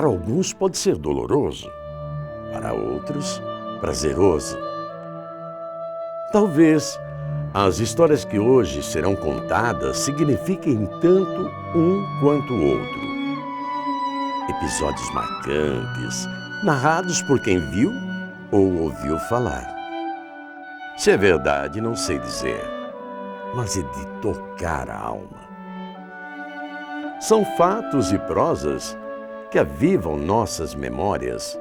Para alguns pode ser doloroso, para outros, prazeroso. Talvez as histórias que hoje serão contadas signifiquem tanto um quanto o outro. Episódios marcantes, narrados por quem viu ou ouviu falar. Se é verdade, não sei dizer, mas é de tocar a alma. São fatos e prosas que avivam nossas memórias,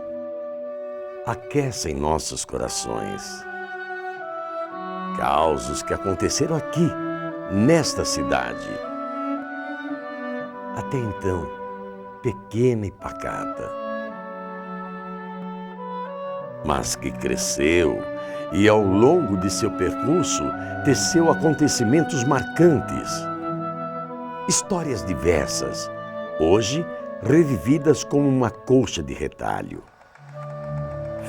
aquecem nossos corações. Causos que aconteceram aqui, nesta cidade. Até então, pequena e pacata. Mas que cresceu e ao longo de seu percurso teceu acontecimentos marcantes. Histórias diversas, hoje revividas como uma colcha de retalho.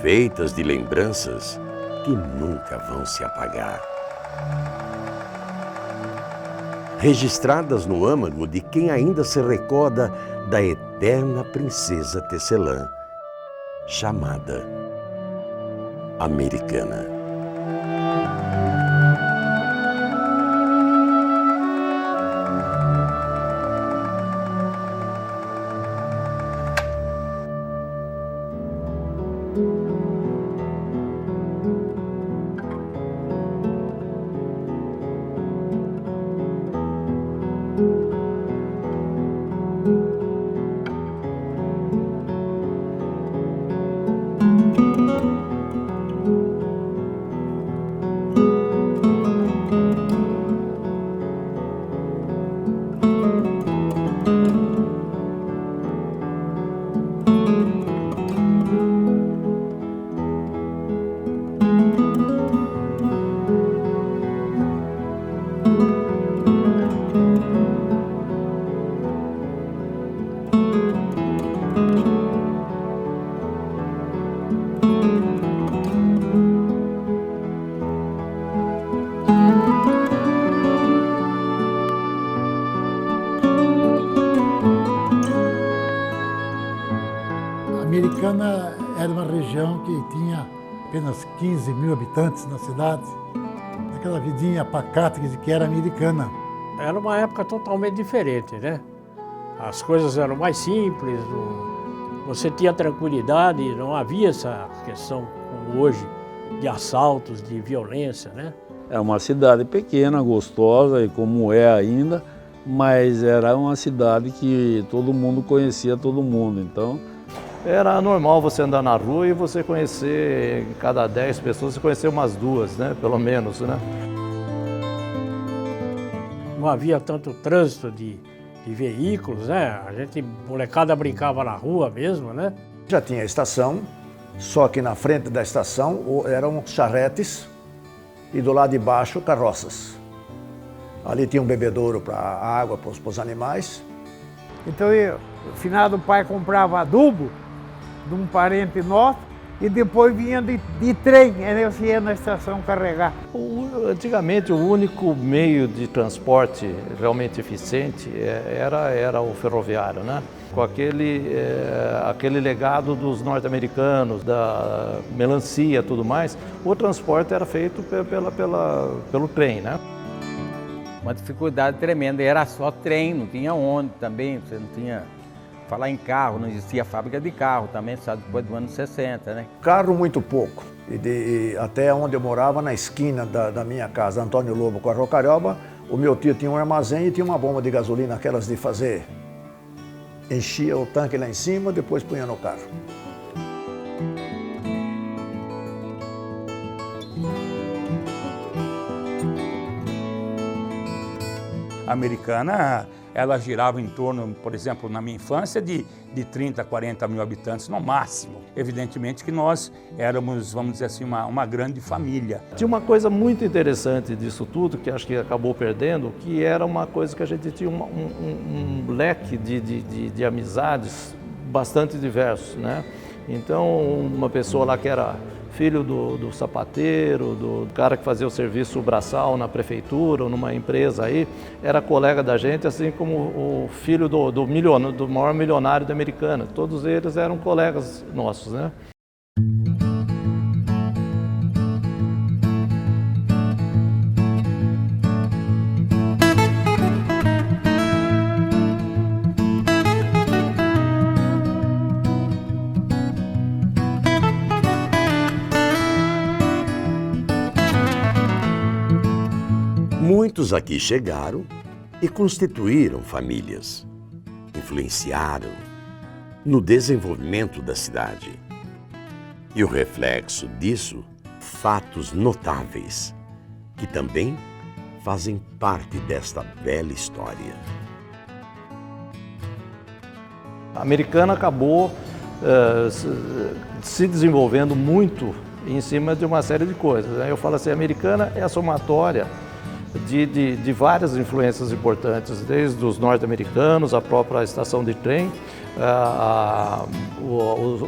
Feitas de lembranças que nunca vão se apagar. Registradas no âmago de quem ainda se recorda da eterna princesa tecelã, chamada Americana. Americana era uma região que tinha apenas 15 mil habitantes na cidade, aquela vidinha pacata que era americana. Era uma época totalmente diferente, né? As coisas eram mais simples, você tinha tranquilidade, não havia essa questão como hoje de assaltos, de violência, né? É uma cidade pequena, gostosa e como é ainda, mas era uma cidade que todo mundo conhecia todo mundo, então era normal você andar na rua e você conhecer, cada 10 pessoas, você conhecer umas 2, né? Pelo menos, né? Não havia tanto trânsito de veículos, né? A gente, molecada, brincava na rua mesmo, né? Já tinha estação, só que na frente da estação eram charretes e do lado de baixo carroças. Ali tinha um bebedouro para água para os animais. Então, o finado pai comprava adubo de um parente nosso e depois vinha de trem, eu ia na estação carregar. Antigamente, o único meio de transporte realmente eficiente era o ferroviário, né? Com aquele legado dos norte-americanos, da melancia e tudo mais, o transporte era feito pelo trem, né? Uma dificuldade tremenda, era só trem, não tinha ônibus também, você não tinha... Falar em carro, não existia fábrica de carro também, só depois do ano 60, né? Carro muito pouco. E até onde eu morava, na esquina da minha casa, Antônio Lobo com a Rocarioba, o meu tio tinha um armazém e tinha uma bomba de gasolina, aquelas de fazer. Enchia o tanque lá em cima, depois punha no carro. A Americana, ela girava em torno, por exemplo, na minha infância, de 30 a 40 mil habitantes no máximo. Evidentemente que nós éramos, vamos dizer assim, uma grande família. Tinha uma coisa muito interessante disso tudo, que acho que acabou perdendo, que era uma coisa que a gente tinha um leque de amizades bastante diversos, né? Então, uma pessoa lá que era filho do sapateiro, do cara que fazia o serviço braçal na prefeitura ou numa empresa aí, era colega da gente, assim como o filho do maior milionário da Americana. Todos eles eram colegas nossos, né? Muitos aqui chegaram e constituíram famílias, influenciaram no desenvolvimento da cidade. E o reflexo disso, fatos notáveis, que também fazem parte desta bela história. A Americana acabou se desenvolvendo muito em cima de uma série de coisas, né? Eu falo assim, a Americana é a somatória de várias influências importantes, desde os norte-americanos, a própria estação de trem,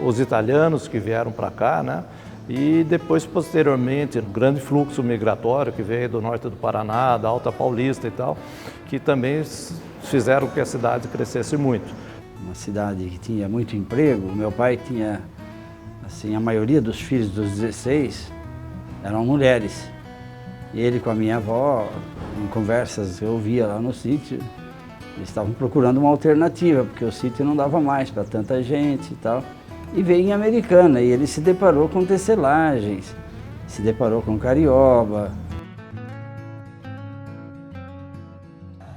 os italianos que vieram para cá, né? E depois, posteriormente, o grande fluxo migratório que veio do norte do Paraná, da Alta Paulista e tal, que também fizeram que a cidade crescesse muito. Uma cidade que tinha muito emprego. Meu pai tinha, assim, a maioria dos filhos dos 16 eram mulheres. E ele com a minha avó, em conversas que eu ouvia lá no sítio, eles estavam procurando uma alternativa, porque o sítio não dava mais para tanta gente e tal. E veio em Americana, e ele se deparou com tecelagens, se deparou com Carioba.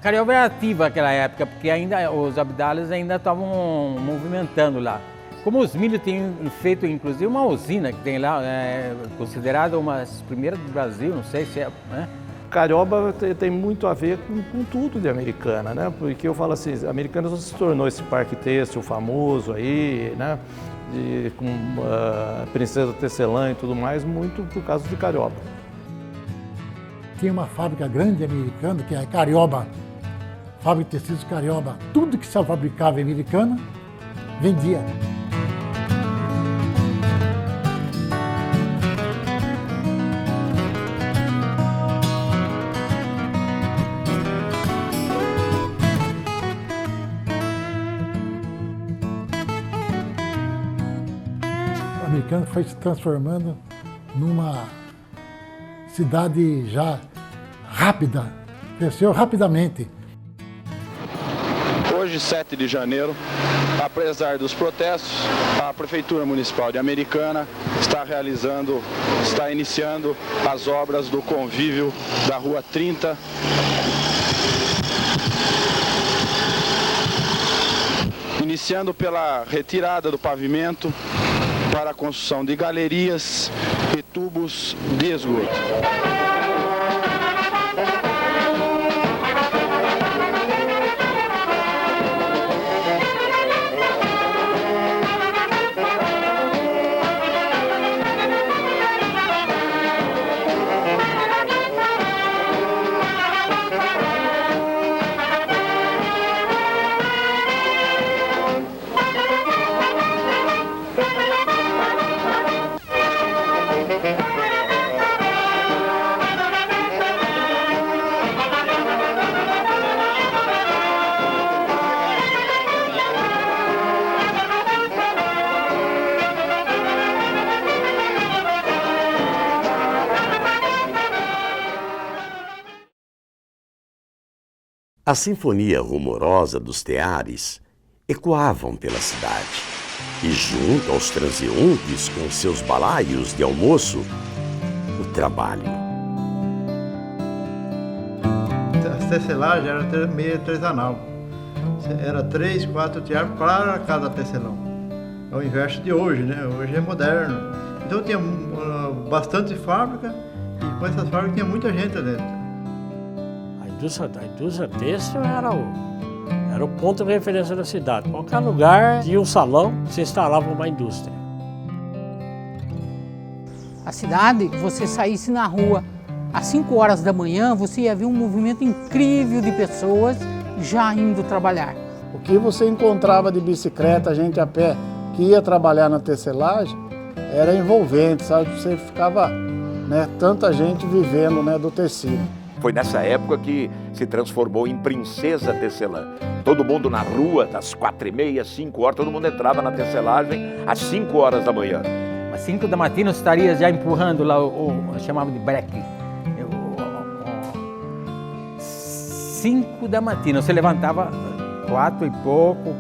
Carioba era ativa naquela época, porque ainda os abdales ainda estavam movimentando lá. Como os milhos têm feito, inclusive, uma usina que tem lá, considerada uma das primeiras do Brasil, não sei se é, né? Carioba tem muito a ver com tudo de Americana, né? Porque eu falo assim, a Americana se tornou esse parque têxtil famoso aí, né? Com a Princesa Tecelã e tudo mais, muito por causa de Carioba. Tinha uma fábrica grande americana, que é a Carioba, fábrica de tecidos Carioba. Tudo que se fabricava em Americana, vendia. A Americana foi se transformando numa cidade já rápida, cresceu rapidamente. Hoje, 7 de janeiro, apesar dos protestos, a Prefeitura Municipal de Americana está iniciando as obras do convívio da Rua 30. Iniciando pela retirada do pavimento para a construção de galerias e tubos de esgoto. A sinfonia rumorosa dos teares ecoavam pela cidade. E junto aos transeuntes com seus balaios de almoço, o trabalho. As tecelagens eram meio artesanal. Era 3, 4 teares para cada tecelão. É o inverso de hoje, né? Hoje é moderno. Então tinha bastante fábrica e com essas fábricas tinha muita gente dentro. A indústria têxtil era o ponto de referência da cidade. Qualquer lugar tinha um salão, se instalava uma indústria. A cidade, você saísse na rua às 5 horas da manhã, você ia ver um movimento incrível de pessoas já indo trabalhar. O que você encontrava de bicicleta, gente a pé, que ia trabalhar na tecelagem, era envolvente, sabe? Você ficava, né, tanta gente vivendo, né, do tecido. Foi nessa época que se transformou em Princesa Tecelã. Todo mundo na rua, das 4h30, 5 horas, todo mundo entrava na tecelagem às 5 horas da manhã. Às 5 da manhã estaria já empurrando lá chamava de breque. 5 da manhã, você levantava 4 e pouco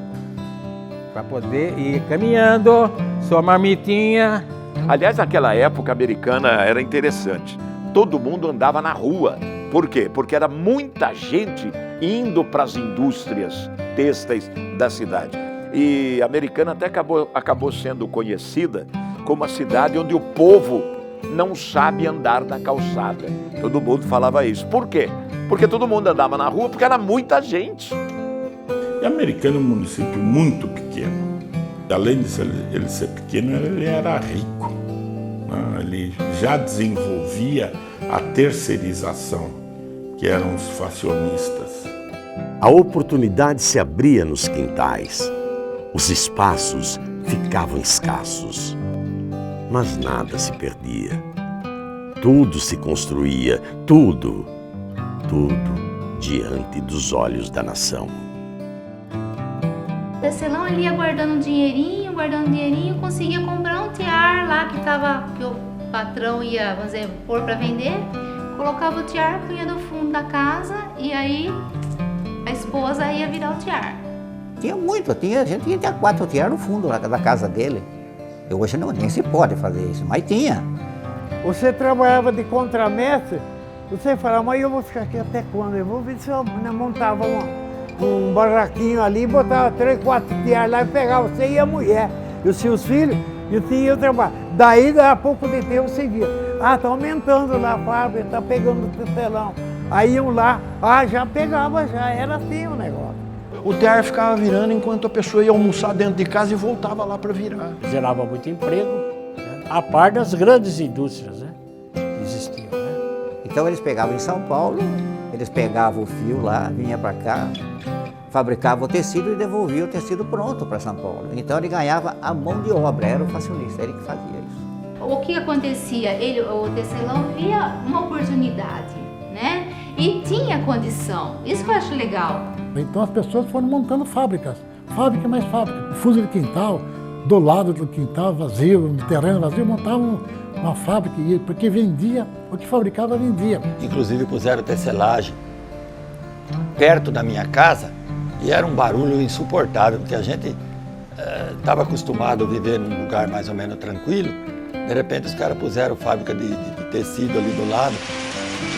para poder ir caminhando, sua marmitinha. Aliás, naquela época americana era interessante. Todo mundo andava na rua. Por quê? Porque era muita gente indo para as indústrias têxteis da cidade. E a Americana até acabou sendo conhecida como a cidade onde o povo não sabe andar na calçada. Todo mundo falava isso. Por quê? Porque todo mundo andava na rua porque era muita gente. E Americana é um município muito pequeno. Além de ele ser pequeno, ele era rico. Ele já desenvolvia a terceirização, que eram os facionistas. A oportunidade se abria nos quintais. Os espaços ficavam escassos. Mas nada se perdia. Tudo se construía, tudo diante dos olhos da nação. O tecelão ele ia guardando dinheirinho, conseguia comprar um tiar lá que o patrão ia, vamos dizer, pôr para vender, colocava o tiar, punha no fundo da casa e aí a esposa ia virar o tiar. Tinha muito, a gente tinha 4 tiar no fundo da casa dele. Hoje não, nem se pode fazer isso, mas tinha. Você trabalhava de contramestre, você falava, mas eu vou ficar aqui até quando? Eu vou ver se eu montava um barraquinho ali, botava 3, 4 tiar lá e pegava você e a mulher e os seus filhos, e tinha o trabalho. Daí, a pouco de tempo, você via, tá aumentando lá a fábrica, tá pegando o tecelão. Aí iam lá, já pegava, já era assim o negócio. O tear ficava virando enquanto a pessoa ia almoçar dentro de casa e voltava lá para virar. Gerava muito emprego, né? A par das grandes indústrias, né, que existiam. Né? Então eles pegavam em São Paulo, eles pegavam o fio lá, vinha para cá, fabricava o tecido e devolvia o tecido pronto para São Paulo. Então ele ganhava a mão de obra, era o fashionista, ele que fazia isso. O que acontecia? o tecelão via uma oportunidade, né? E tinha condição, isso que eu acho legal. Então as pessoas foram montando fábricas, fábrica mais fábrica. Fundo de quintal, do lado do quintal vazio, no terreno vazio, montavam uma fábrica, porque vendia, o que fabricava vendia. Inclusive puseram tecelagem perto da minha casa e era um barulho insuportável, porque a gente estava acostumado a viver num lugar mais ou menos tranquilo. De repente os caras puseram fábrica de tecido ali do lado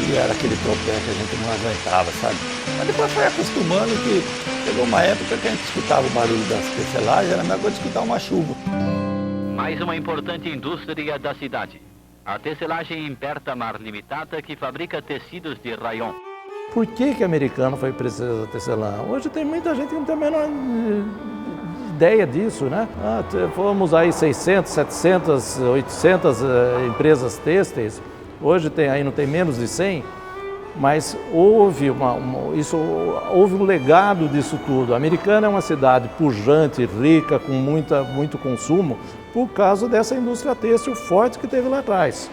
e era aquele tropé que a gente não aguentava, sabe? Mas depois foi acostumando que chegou uma época que a gente escutava o barulho das tecelagens, era a mesma coisa de escutar uma chuva. Mais uma importante indústria da cidade. A tecelagem Impertamar Limitada, que fabrica tecidos de rayon. Por que a Americana foi Princesa Tecelã? Hoje tem muita gente que não tem a menor ideia disso, né? Fomos aí 600, 700, 800 empresas têxteis. Hoje não tem menos de 100, mas houve um legado disso tudo. A Americana é uma cidade pujante, rica, com muito consumo, por causa dessa indústria têxtil forte que teve lá atrás.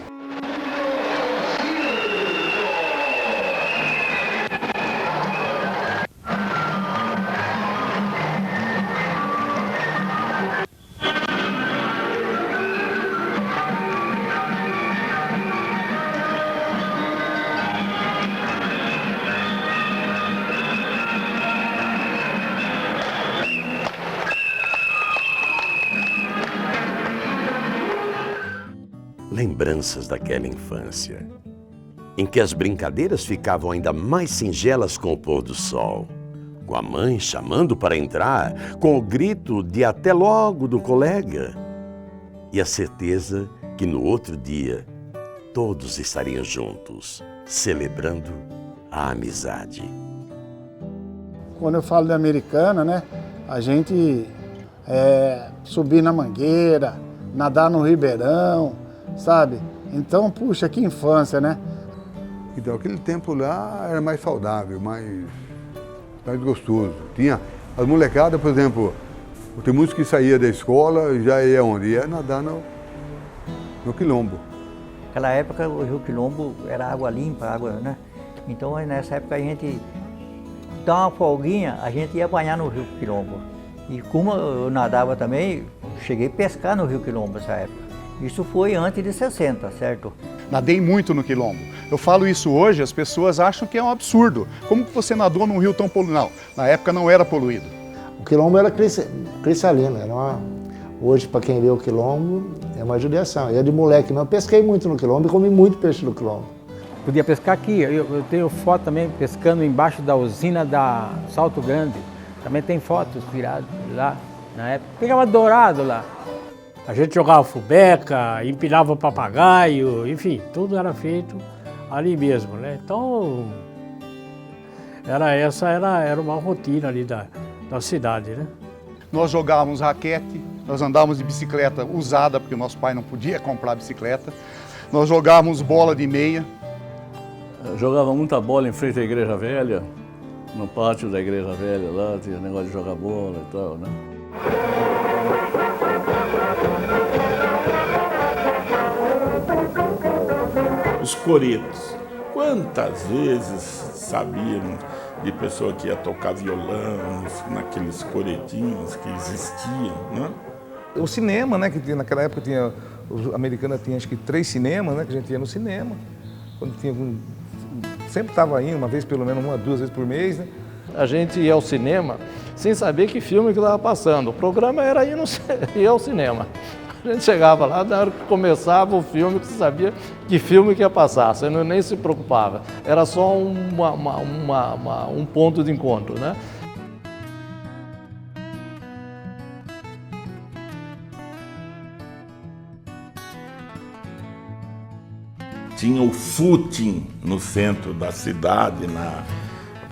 Lembranças daquela infância, em que as brincadeiras ficavam ainda mais singelas com o pôr do sol, com a mãe chamando para entrar, com o grito de até logo do colega, e a certeza que no outro dia todos estariam juntos, celebrando a amizade. Quando eu falo de Americana, né, a gente subir na mangueira, nadar no ribeirão, sabe? Então, puxa, que infância, né? Então, aquele tempo lá era mais saudável, mais gostoso. Tinha as molecadas, por exemplo, tem muitos que saía da escola e já ia onde? Ia nadar no Quilombo. Naquela época o Rio Quilombo era água limpa, água, né? Então nessa época a gente dá uma folguinha, a gente ia banhar no Rio Quilombo. E como eu nadava também, cheguei a pescar no Rio Quilombo nessa época. Isso foi antes de 60, certo? Nadei muito no Quilombo. Eu falo isso hoje, as pessoas acham que é um absurdo. Como que você nadou num rio tão poluído? Não, na época não era poluído. O Quilombo era cristalino, hoje para quem vê o Quilombo é uma judiação. Eu de moleque não, eu pesquei muito no Quilombo e comi muito peixe no Quilombo. Podia pescar aqui, eu tenho foto também pescando embaixo da usina da Salto Grande. Também tem fotos tiradas lá na época. Pegava dourado lá. A gente jogava fubeca, empinava papagaio, enfim, tudo era feito ali mesmo, né? Então, era uma rotina ali da cidade, né? Nós jogávamos raquete, nós andávamos de bicicleta usada, porque o nosso pai não podia comprar bicicleta. Nós jogávamos bola de meia. Eu jogava muita bola em frente à Igreja Velha, no pátio da Igreja Velha lá, tinha negócio de jogar bola e tal, né? Os coretos. Quantas vezes sabíamos de pessoa que ia tocar violão naqueles coretinhos que existiam, né? O cinema, né, que naquela época tinha, a Americana tinha acho que 3 cinemas, né, que a gente ia no cinema. Quando tinha sempre estava indo, uma vez pelo menos, 1 a 2 vezes por mês, né? A gente ia ao cinema sem saber que filme que estava passando. O programa era ir ao cinema. A gente chegava lá, na hora que começava o filme, que você sabia que filme que ia passar, você nem se preocupava. Era só um ponto de encontro, né? Tinha o footing no centro da cidade, na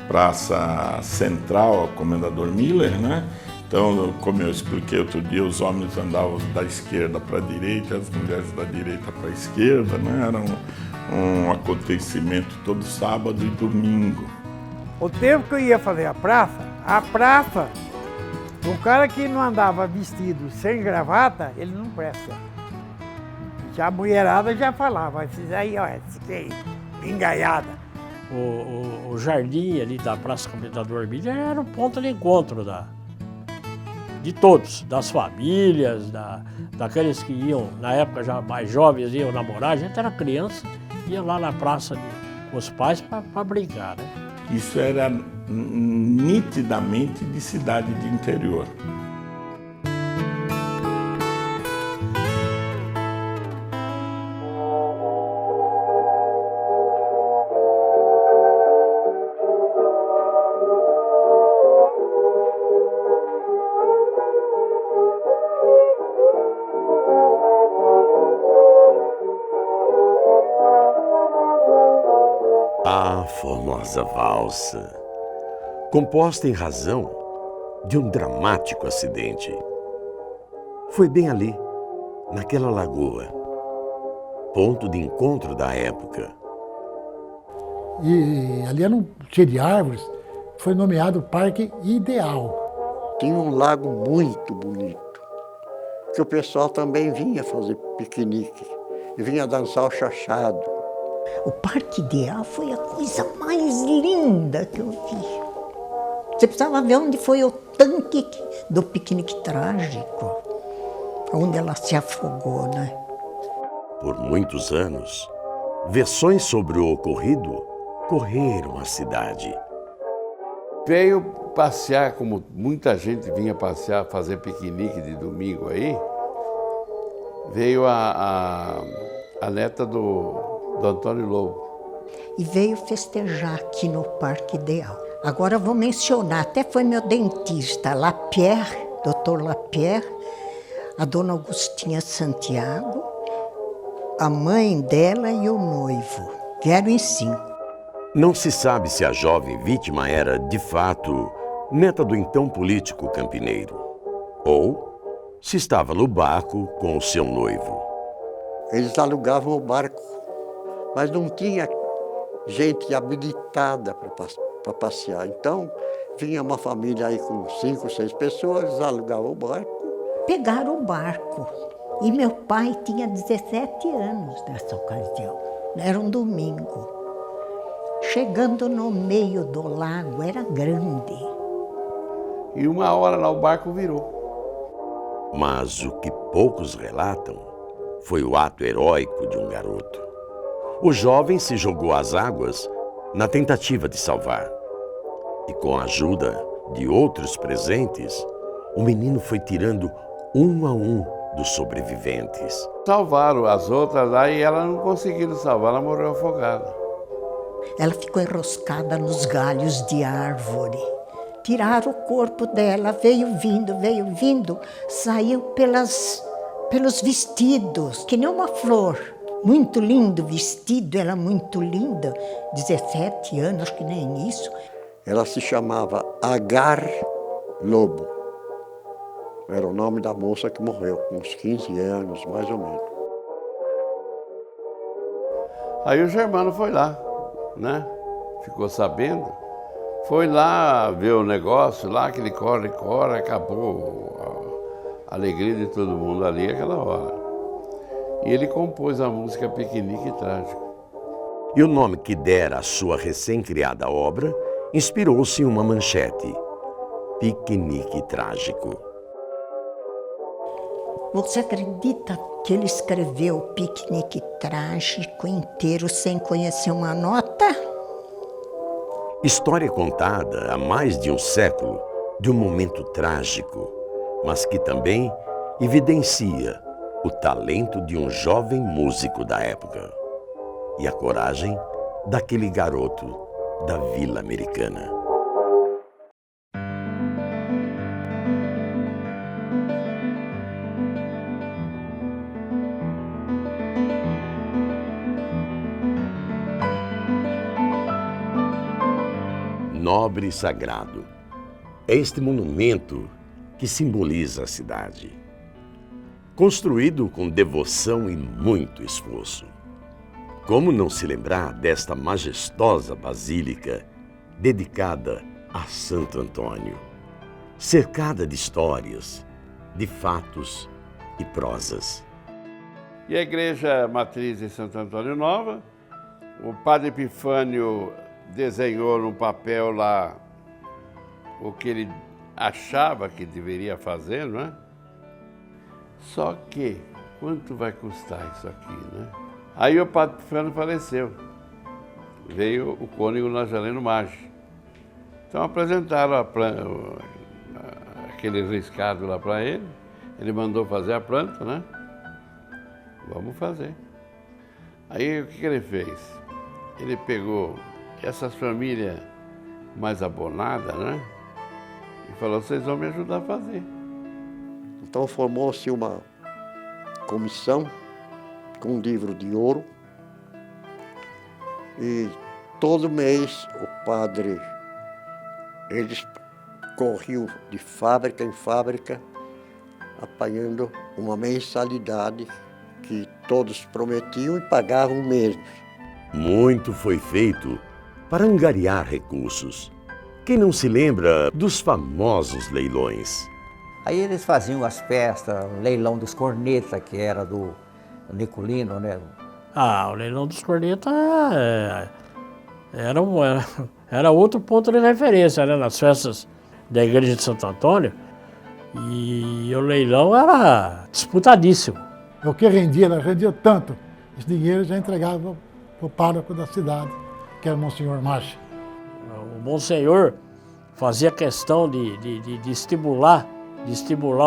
Praça Central, Comendador Miller, né? Então, como eu expliquei outro dia, os homens andavam da esquerda para a direita, as mulheres da direita para a esquerda, né? Era um acontecimento todo sábado e domingo. O tempo que eu ia fazer a praça, o cara que não andava vestido sem gravata, ele não presta. Já a mulherada já falava, esses aí, ó, esse aí, engaiada. O jardim ali da Praça Comendador Miller era o ponto de encontro de todos, das famílias, daqueles que iam, na época já mais jovens, iam namorar, a gente era criança, ia lá na praça com os pais para brincar, né? Isso era nitidamente de cidade de interior. A formosa valsa, composta em razão de um dramático acidente. Foi bem ali, naquela lagoa, ponto de encontro da época. E ali era cheio de árvores, foi nomeado Parque Ideal. Tinha um lago muito bonito, que o pessoal também vinha fazer piquenique, e vinha dançar o chachado. O Parque Ideal foi a coisa mais linda que eu vi. Você precisava ver onde foi o tanque do piquenique trágico, onde ela se afogou, né? Por muitos anos, versões sobre o ocorrido correram a cidade. Veio passear, como muita gente vinha passear, fazer piquenique de domingo aí, veio a neta do Antônio Lobo. E veio festejar aqui no Parque Ideal. Agora eu vou mencionar, até foi meu dentista, Lapierre, Dr. Lapierre, a dona Augustinha Santiago, a mãe dela e o noivo. Vieram em 5. Não se sabe se a jovem vítima era, de fato, neta do então político campineiro, ou se estava no barco com o seu noivo. Eles alugavam o barco, mas não tinha gente habilitada para passear. Então, vinha uma família aí com 5, 6 pessoas, eles alugavam o barco. Pegaram o barco. E meu pai tinha 17 anos nessa ocasião. Era um domingo. Chegando no meio do lago, era grande. E uma hora lá o barco virou. Mas o que poucos relatam foi o ato heróico de um garoto. O jovem se jogou às águas na tentativa de salvar. E com a ajuda de outros presentes, o menino foi tirando um a um dos sobreviventes. Salvaram as outras lá e ela não conseguiram salvar, ela morreu afogada. Ela ficou enroscada nos galhos de árvore. Tiraram o corpo dela, veio vindo, saiu pelos vestidos, que nem uma flor. Muito lindo vestido, ela muito linda, 17 anos, acho que nem isso. Ela se chamava Agar Lobo. Era o nome da moça que morreu, com uns 15 anos, mais ou menos. Aí o Germano foi lá, né? Ficou sabendo. Foi lá ver o negócio, lá aquele corre, acabou a alegria de todo mundo ali aquela hora. E ele compôs a música Piquenique Trágico. E o nome que dera à sua recém-criada obra inspirou-se em uma manchete: Piquenique Trágico. Você acredita que ele escreveu o Piquenique Trágico inteiro sem conhecer uma nota? História contada há mais de um século de um momento trágico, mas que também evidencia o talento de um jovem músico da época e a coragem daquele garoto da Vila Americana. Nobre e sagrado. É este monumento que simboliza a cidade. Construído com devoção e muito esforço. Como não se lembrar desta majestosa basílica dedicada a Santo Antônio, cercada de histórias, de fatos e prosas. E a igreja matriz de Santo Antônio Nova, o padre Epifânio desenhou no papel lá o que ele achava que deveria fazer, não é? Só que, quanto vai custar isso aqui, né? Aí o padre Epifânio faleceu. Veio o cônego Nazareno Maggi. Então apresentaram aquele riscado lá para ele. Ele mandou fazer a planta, né? Vamos fazer. Aí o que ele fez? Ele pegou essas famílias mais abonadas, né? E falou, vocês vão me ajudar a fazer. Então formou-se uma comissão com um livro de ouro e todo mês o padre, eles corriam de fábrica em fábrica apanhando uma mensalidade que todos prometiam e pagavam mesmo. Muito foi feito para angariar recursos. Quem não se lembra dos famosos leilões? Aí eles faziam as festas, o leilão dos cornetas, que era do Nicolino, né? Ah, o leilão dos cornetas era outro ponto de referência, né? Nas festas da igreja de Santo Antônio. E o leilão era disputadíssimo. O que rendia, ela rendia tanto. Esse dinheiro já entregava para o pároco da cidade, que era o Monsenhor Maggi. O Monsenhor fazia questão de estimular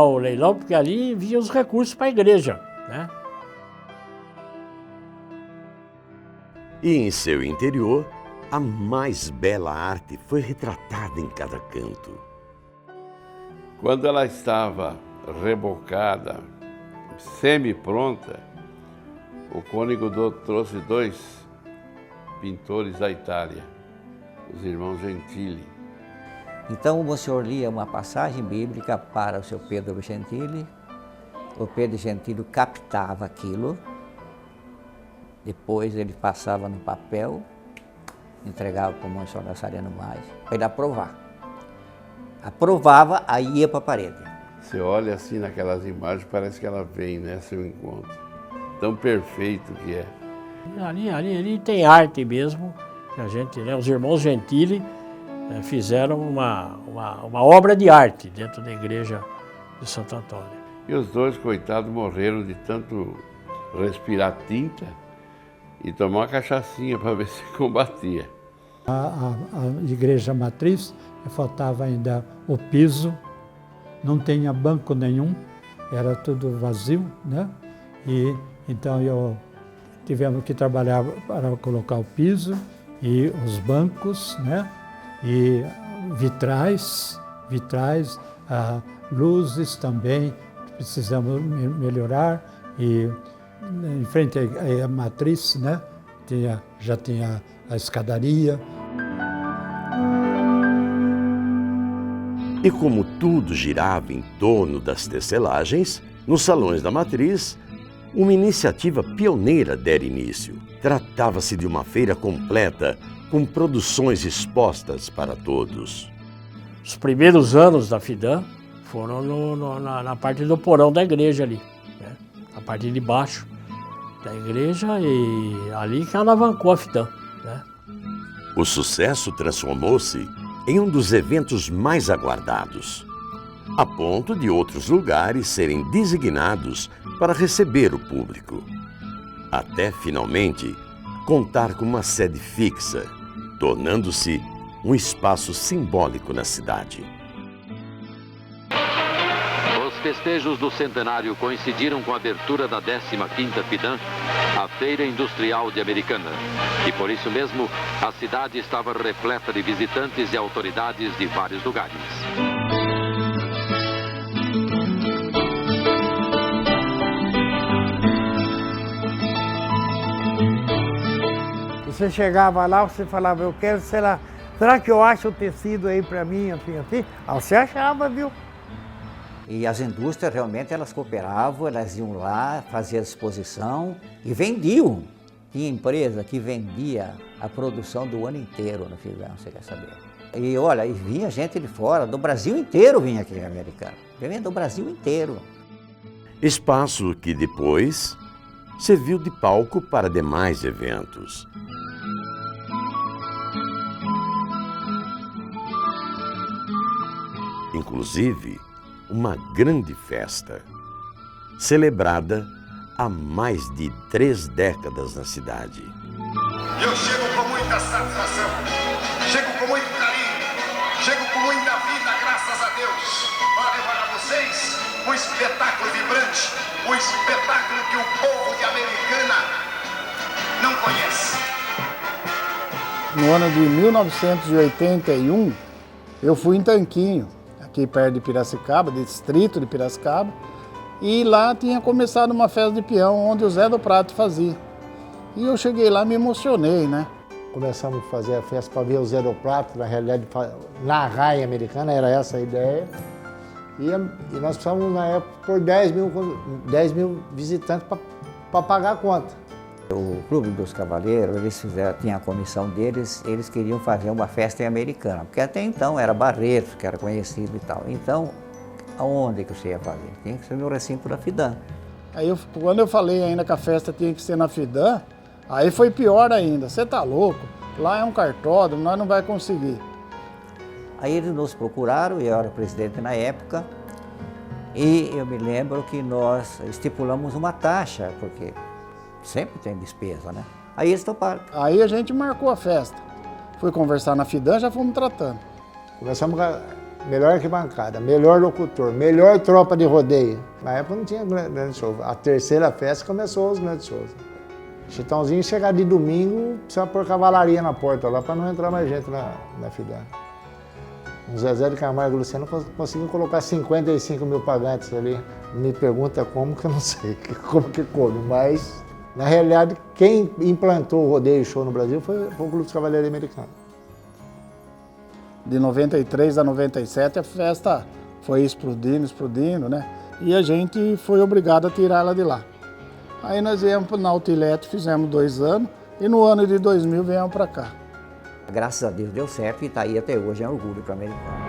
o leilão, porque ali vinham os recursos para a igreja, né? E em seu interior, a mais bela arte foi retratada em cada canto. Quando ela estava rebocada, semi-pronta, o cônego trouxe 2 pintores da Itália, os irmãos Gentili. Então o Monsenhor lia uma passagem bíblica para o seu Pedro Gentili. O Pedro Gentili captava aquilo, depois ele passava no papel, entregava para o Monsenhor Nazareno Maggi, para ele aprovar. Aprovava, aí ia para a parede. Você olha assim naquelas imagens, parece que ela vem, né, seu encontro. Tão perfeito que é. Ali tem arte mesmo. A gente, né, os irmãos Gentili fizeram uma obra de arte dentro da igreja de Santo Antônio. E os dois, coitados, morreram de tanto respirar tinta e tomar uma cachaçinha para ver se combatia. A igreja matriz, faltava ainda o piso, não tinha banco nenhum, era tudo vazio, né? E então tivemos que trabalhar para colocar o piso e os bancos, né? E vitrais, luzes também, precisamos melhorar. E em frente à matriz, né? Já tinha a escadaria. E como tudo girava em torno das tecelagens, nos salões da matriz, uma iniciativa pioneira dera início. Tratava-se de uma feira completa, com produções expostas para todos. Os primeiros anos da FIDAM foram na parte do porão da igreja ali, né? A parte de baixo da igreja, e ali que alavancou a FIDAM, né? O sucesso transformou-se em um dos eventos mais aguardados, a ponto de outros lugares serem designados para receber o público, até finalmente contar com uma sede fixa, tornando-se um espaço simbólico na cidade. Os festejos do centenário coincidiram com a abertura da 15ª FIDAM, a Feira Industrial de Americana. E por isso mesmo, a cidade estava repleta de visitantes e autoridades de vários lugares. Você chegava lá, você falava, eu quero, sei lá, será que eu acho o tecido aí para mim, assim? Ah, você achava, viu? E as indústrias realmente elas cooperavam, elas iam lá, faziam exposição e vendiam. Tinha empresa que vendia a produção do ano inteiro no FIDAM, você quer saber. E olha, e vinha gente de fora, do Brasil inteiro vinha aqui americano. Vinha do Brasil inteiro. Espaço que depois serviu de palco para demais eventos. Inclusive, uma grande festa, celebrada há mais de 3 décadas na cidade. Eu chego com muita satisfação, chego com muito carinho, chego com muita vida, graças a Deus, para levar a vocês um espetáculo vibrante, um espetáculo que o povo de Americana não conhece. No ano de 1981, eu fui em Tanquinho, aqui perto de Piracicaba, distrito de Piracicaba, e lá tinha começado uma festa de peão, onde o Zé do Prato fazia. E eu cheguei lá e me emocionei, né? Começamos a fazer a festa para ver o Zé do Prato, na realidade, narrar em Americana, era essa a ideia. E nós precisávamos, na época, por 10 mil visitantes para pagar a conta. O Clube dos Cavaleiros, eles tinha a comissão deles, eles queriam fazer uma festa em Americana, porque até então era Barretos, que era conhecido e tal. Então, aonde que você ia fazer? Tinha que ser no recinto da FIDAM. Aí quando eu falei ainda que a festa tinha que ser na FIDAM, aí foi pior ainda. Você tá louco? Lá é um cartódromo, nós não vai conseguir. Aí eles nos procuraram, eu era presidente na época, e eu me lembro que nós estipulamos uma taxa, porque sempre tem despesa, né? Aí eles toparam. Aí a gente marcou a festa. Fui conversar na FIDAM, já fomos tratando. Começamos com a melhor arquibancada, melhor locutor, melhor tropa de rodeio. Na época não tinha grande show. A terceira festa começou os grandes shows. Chitãozinho chegar de domingo, precisa pôr cavalaria na porta lá para não entrar mais gente na FIDAM. O Zezé de Camargo e o Luciano conseguiram colocar 55 mil pagantes ali. Me pergunta como, que eu não sei como que come, mas na realidade quem implantou o rodeio show no Brasil foi o Clube dos Cavaleiros Americanos. De 93 a 97 a festa foi explodindo, né? E a gente foi obrigado a tirar ela de lá. Aí nós viemos na Outlet, fizemos 2 anos e no ano de 2000 viemos para cá. Graças a Deus deu certo e está aí até hoje, é um orgulho para o americano.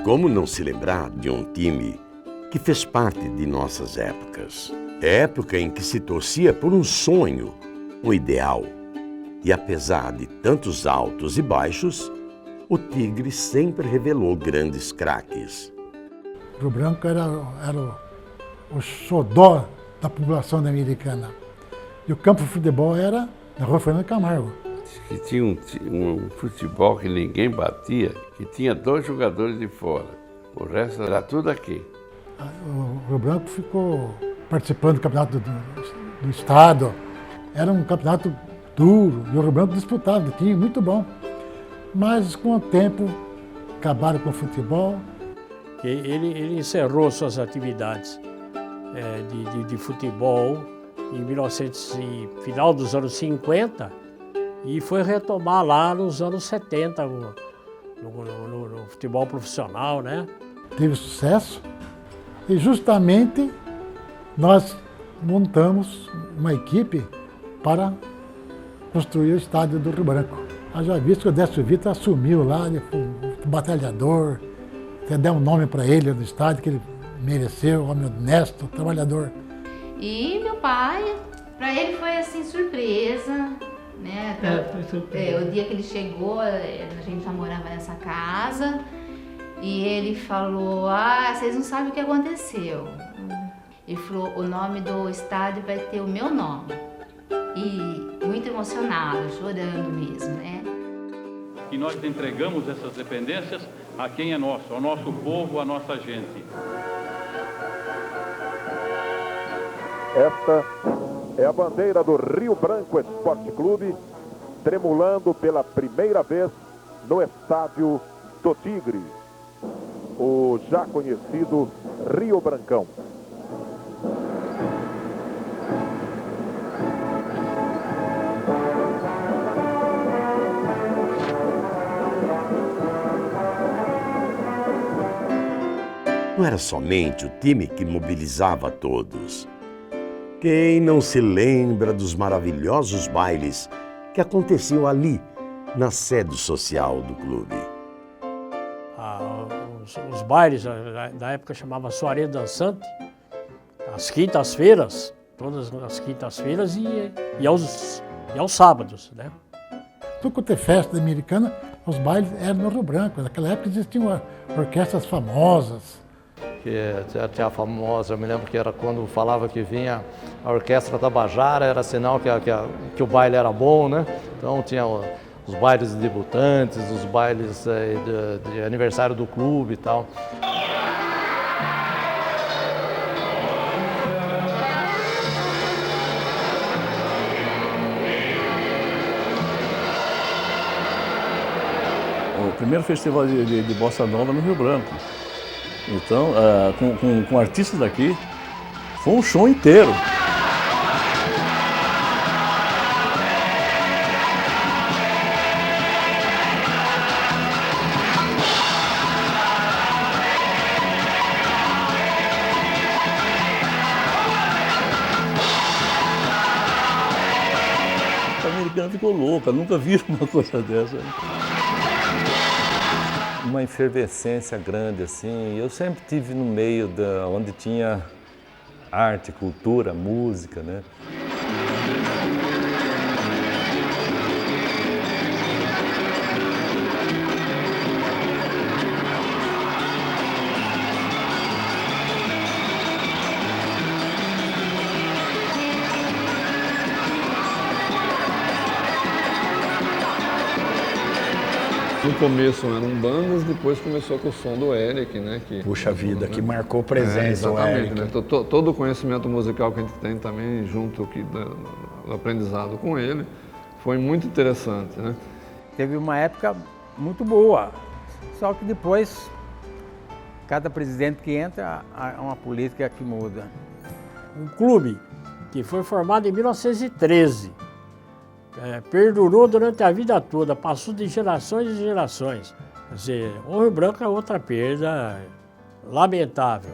como não se lembrar de um time que fez parte de nossas épocas? Época em que se torcia por um sonho, um ideal. E apesar de tantos altos e baixos, o Tigre sempre revelou grandes craques. Rio Branco era o xodó da população americana. E o campo de futebol era na Rua Fernando Camargo. Que tinha um futebol que ninguém batia, que tinha 2 jogadores de fora. O resto era tudo aqui. O Rio Branco ficou participando do campeonato do estado. Era um campeonato duro e o Rio Branco disputava, tinha muito bom. Mas com o tempo acabaram com o futebol. Ele encerrou suas atividades de futebol em final dos anos 50 e foi retomar lá nos anos 70 no futebol profissional, né? Teve sucesso e justamente nós montamos uma equipe para construir o estádio do Rio Branco. Já visto que o Décio Vitor assumiu lá, ele foi um batalhador, até deu um nome para ele do estádio que ele mereceu, homem honesto, trabalhador. E meu pai, para ele foi assim surpresa, né? Foi surpresa. O dia que ele chegou, a gente já morava nessa casa e ele falou: vocês não sabem o que aconteceu. Ele falou: o nome do estádio vai ter o meu nome. E muito emocionado, chorando mesmo, né? E nós entregamos essas dependências a quem é nosso, ao nosso povo, à nossa gente. Esta é a bandeira do Rio Branco Esporte Clube, tremulando pela primeira vez no estádio do Tigre, o já conhecido Rio Brancão. Não era somente o time que mobilizava todos. Quem não se lembra dos maravilhosos bailes que aconteciam ali, na sede social do clube? Os bailes, da época chamava Soirée Dansante, às quintas-feiras, todas as quintas-feiras e aos sábados, né? Tudo quanto é festa americana, os bailes eram no Rio Branco. Naquela época existiam orquestras famosas. Tinha a famosa, eu me lembro que era quando falava que vinha a Orquestra Tabajara, era sinal que o baile era bom, né? Então tinha os bailes de debutantes, os bailes de aniversário do clube e tal. O primeiro festival de Bossa Nova no Rio Branco. Então, com artistas daqui, foi um show inteiro. A americana ficou louca, nunca viram uma coisa dessa. Uma efervescência grande, assim. Eu sempre tive no meio onde tinha arte, cultura, música, né? No começo eram bandas, depois começou com o som do Eric, né? Puxa vida, que marcou presença o Eric. Né? Todo o conhecimento musical que a gente tem também, junto do aprendizado com ele, foi muito interessante, né? Teve uma época muito boa, só que depois, cada presidente que entra, há uma política que muda. Um clube que foi formado em 1913, perdurou durante a vida toda, passou de gerações e gerações. Quer dizer, o Rio Branco é outra perda lamentável.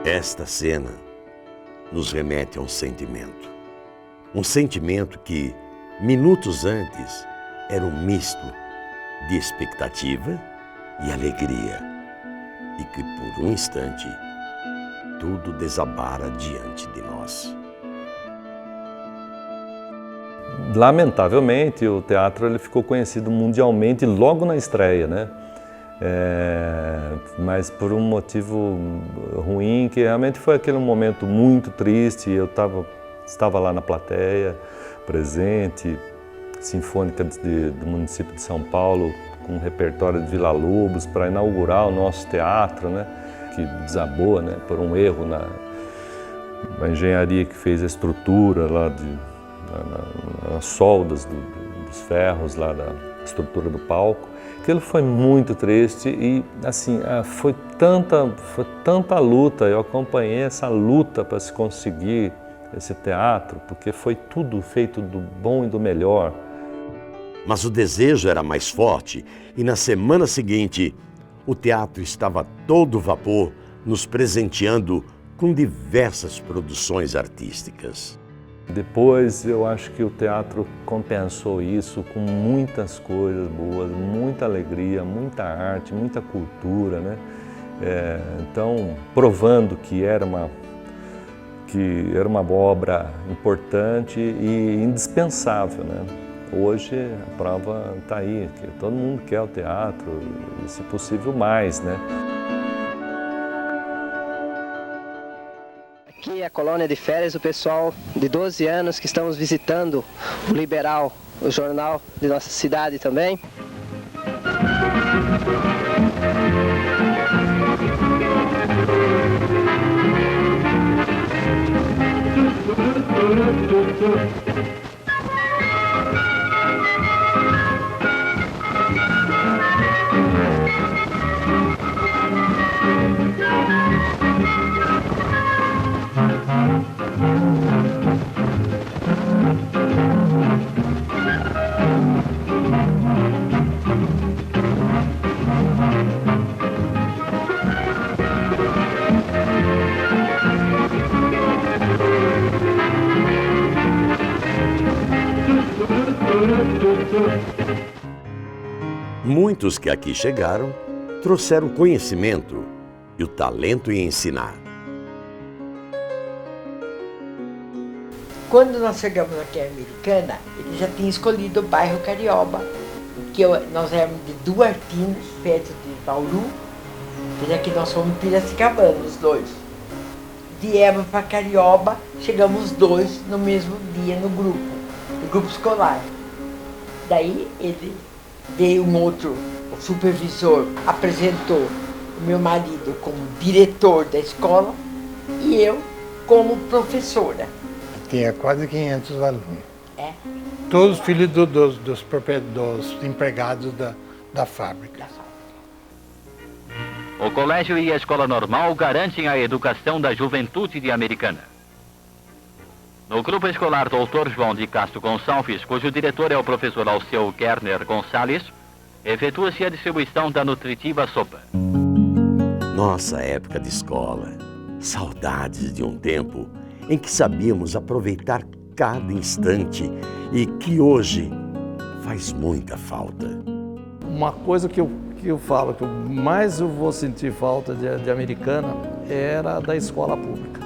Esta cena nos remete a um sentimento. Um sentimento que, minutos antes, era um misto de expectativa e alegria. E que, por um instante, tudo desabara diante de nós. Lamentavelmente, o teatro ele ficou conhecido mundialmente logo na estreia, né? Mas por um motivo ruim, que realmente foi aquele momento muito triste. Eu estava lá na plateia, presente, Sinfônica do município de São Paulo, com um repertório de Vila Lobos, para inaugurar o nosso teatro, né? Que desabou, né? Por um erro na engenharia que fez a estrutura lá nas soldas dos ferros lá da estrutura do palco. Aquilo foi muito triste e, assim, foi tanta luta. Eu acompanhei essa luta para se conseguir esse teatro, porque foi tudo feito do bom e do melhor. Mas o desejo era mais forte e na semana seguinte, o teatro estava a todo vapor, nos presenteando com diversas produções artísticas. Depois, eu acho que o teatro compensou isso com muitas coisas boas, muita alegria, muita arte, muita cultura, né? Então, provando que era uma obra importante e indispensável, né? Hoje a prova está aí, que todo mundo quer o teatro e, se possível, mais, né? Aqui é a colônia de férias do pessoal de 12 anos que estamos visitando o Liberal, o jornal de nossa cidade também. Muitos que aqui chegaram trouxeram conhecimento e o talento em ensinar. Quando nós chegamos aqui em Americana, ele já tinha escolhido o bairro Carioba, que nós éramos de Duartina, perto de Bauru, e aqui nós fomos Piracicabana, os dois. Viemos para Carioba, chegamos os dois no mesmo dia no grupo escolar. Daí ele veio um outro, o supervisor, apresentou o meu marido como diretor da escola e eu como professora. Tinha quase 500 alunos. É. Todos filhos dos empregados da fábrica. O colégio e a escola normal garantem a educação da juventude de Americana. No grupo escolar Dr. João de Castro Gonçalves, cujo diretor é o professor Alceu Kerner Gonçalves, efetua-se a distribuição da nutritiva sopa. Nossa época de escola, saudades de um tempo em que sabíamos aproveitar cada instante e que hoje faz muita falta. Uma coisa que eu falo, que mais eu vou sentir falta de Americana, era da escola pública.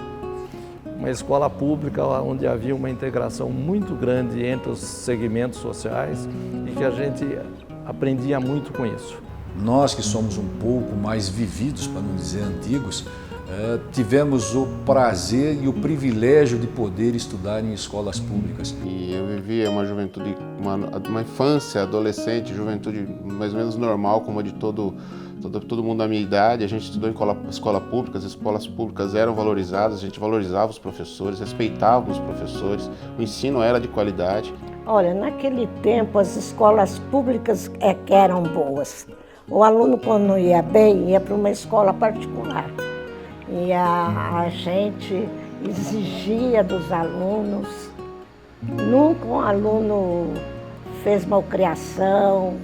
Uma escola pública onde havia uma integração muito grande entre os segmentos sociais e que a gente aprendia muito com isso. Nós que somos um pouco mais vividos, para não dizer antigos, tivemos o prazer e o privilégio de poder estudar em escolas públicas. E eu vivia uma juventude, uma infância, adolescente, juventude mais ou menos normal, como a de todo mundo da minha idade. A gente estudou em escola pública, as escolas públicas eram valorizadas, a gente valorizava os professores, respeitava os professores, o ensino era de qualidade. Olha, naquele tempo as escolas públicas que eram boas. O aluno, quando ia bem, ia para uma escola particular. E a gente exigia dos alunos, nunca um aluno fez malcriação,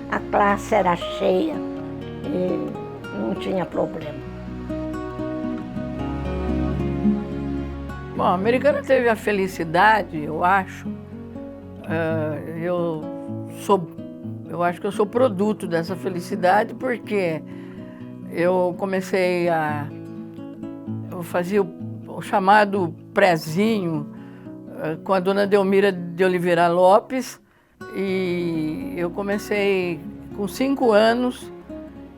a classe era cheia e não tinha problema. Bom, a Americana teve a felicidade, eu acho. Eu acho que eu sou produto dessa felicidade porque eu comecei eu fazia o chamado prézinho com a dona Delmira de Oliveira Lopes e eu comecei com 5 anos,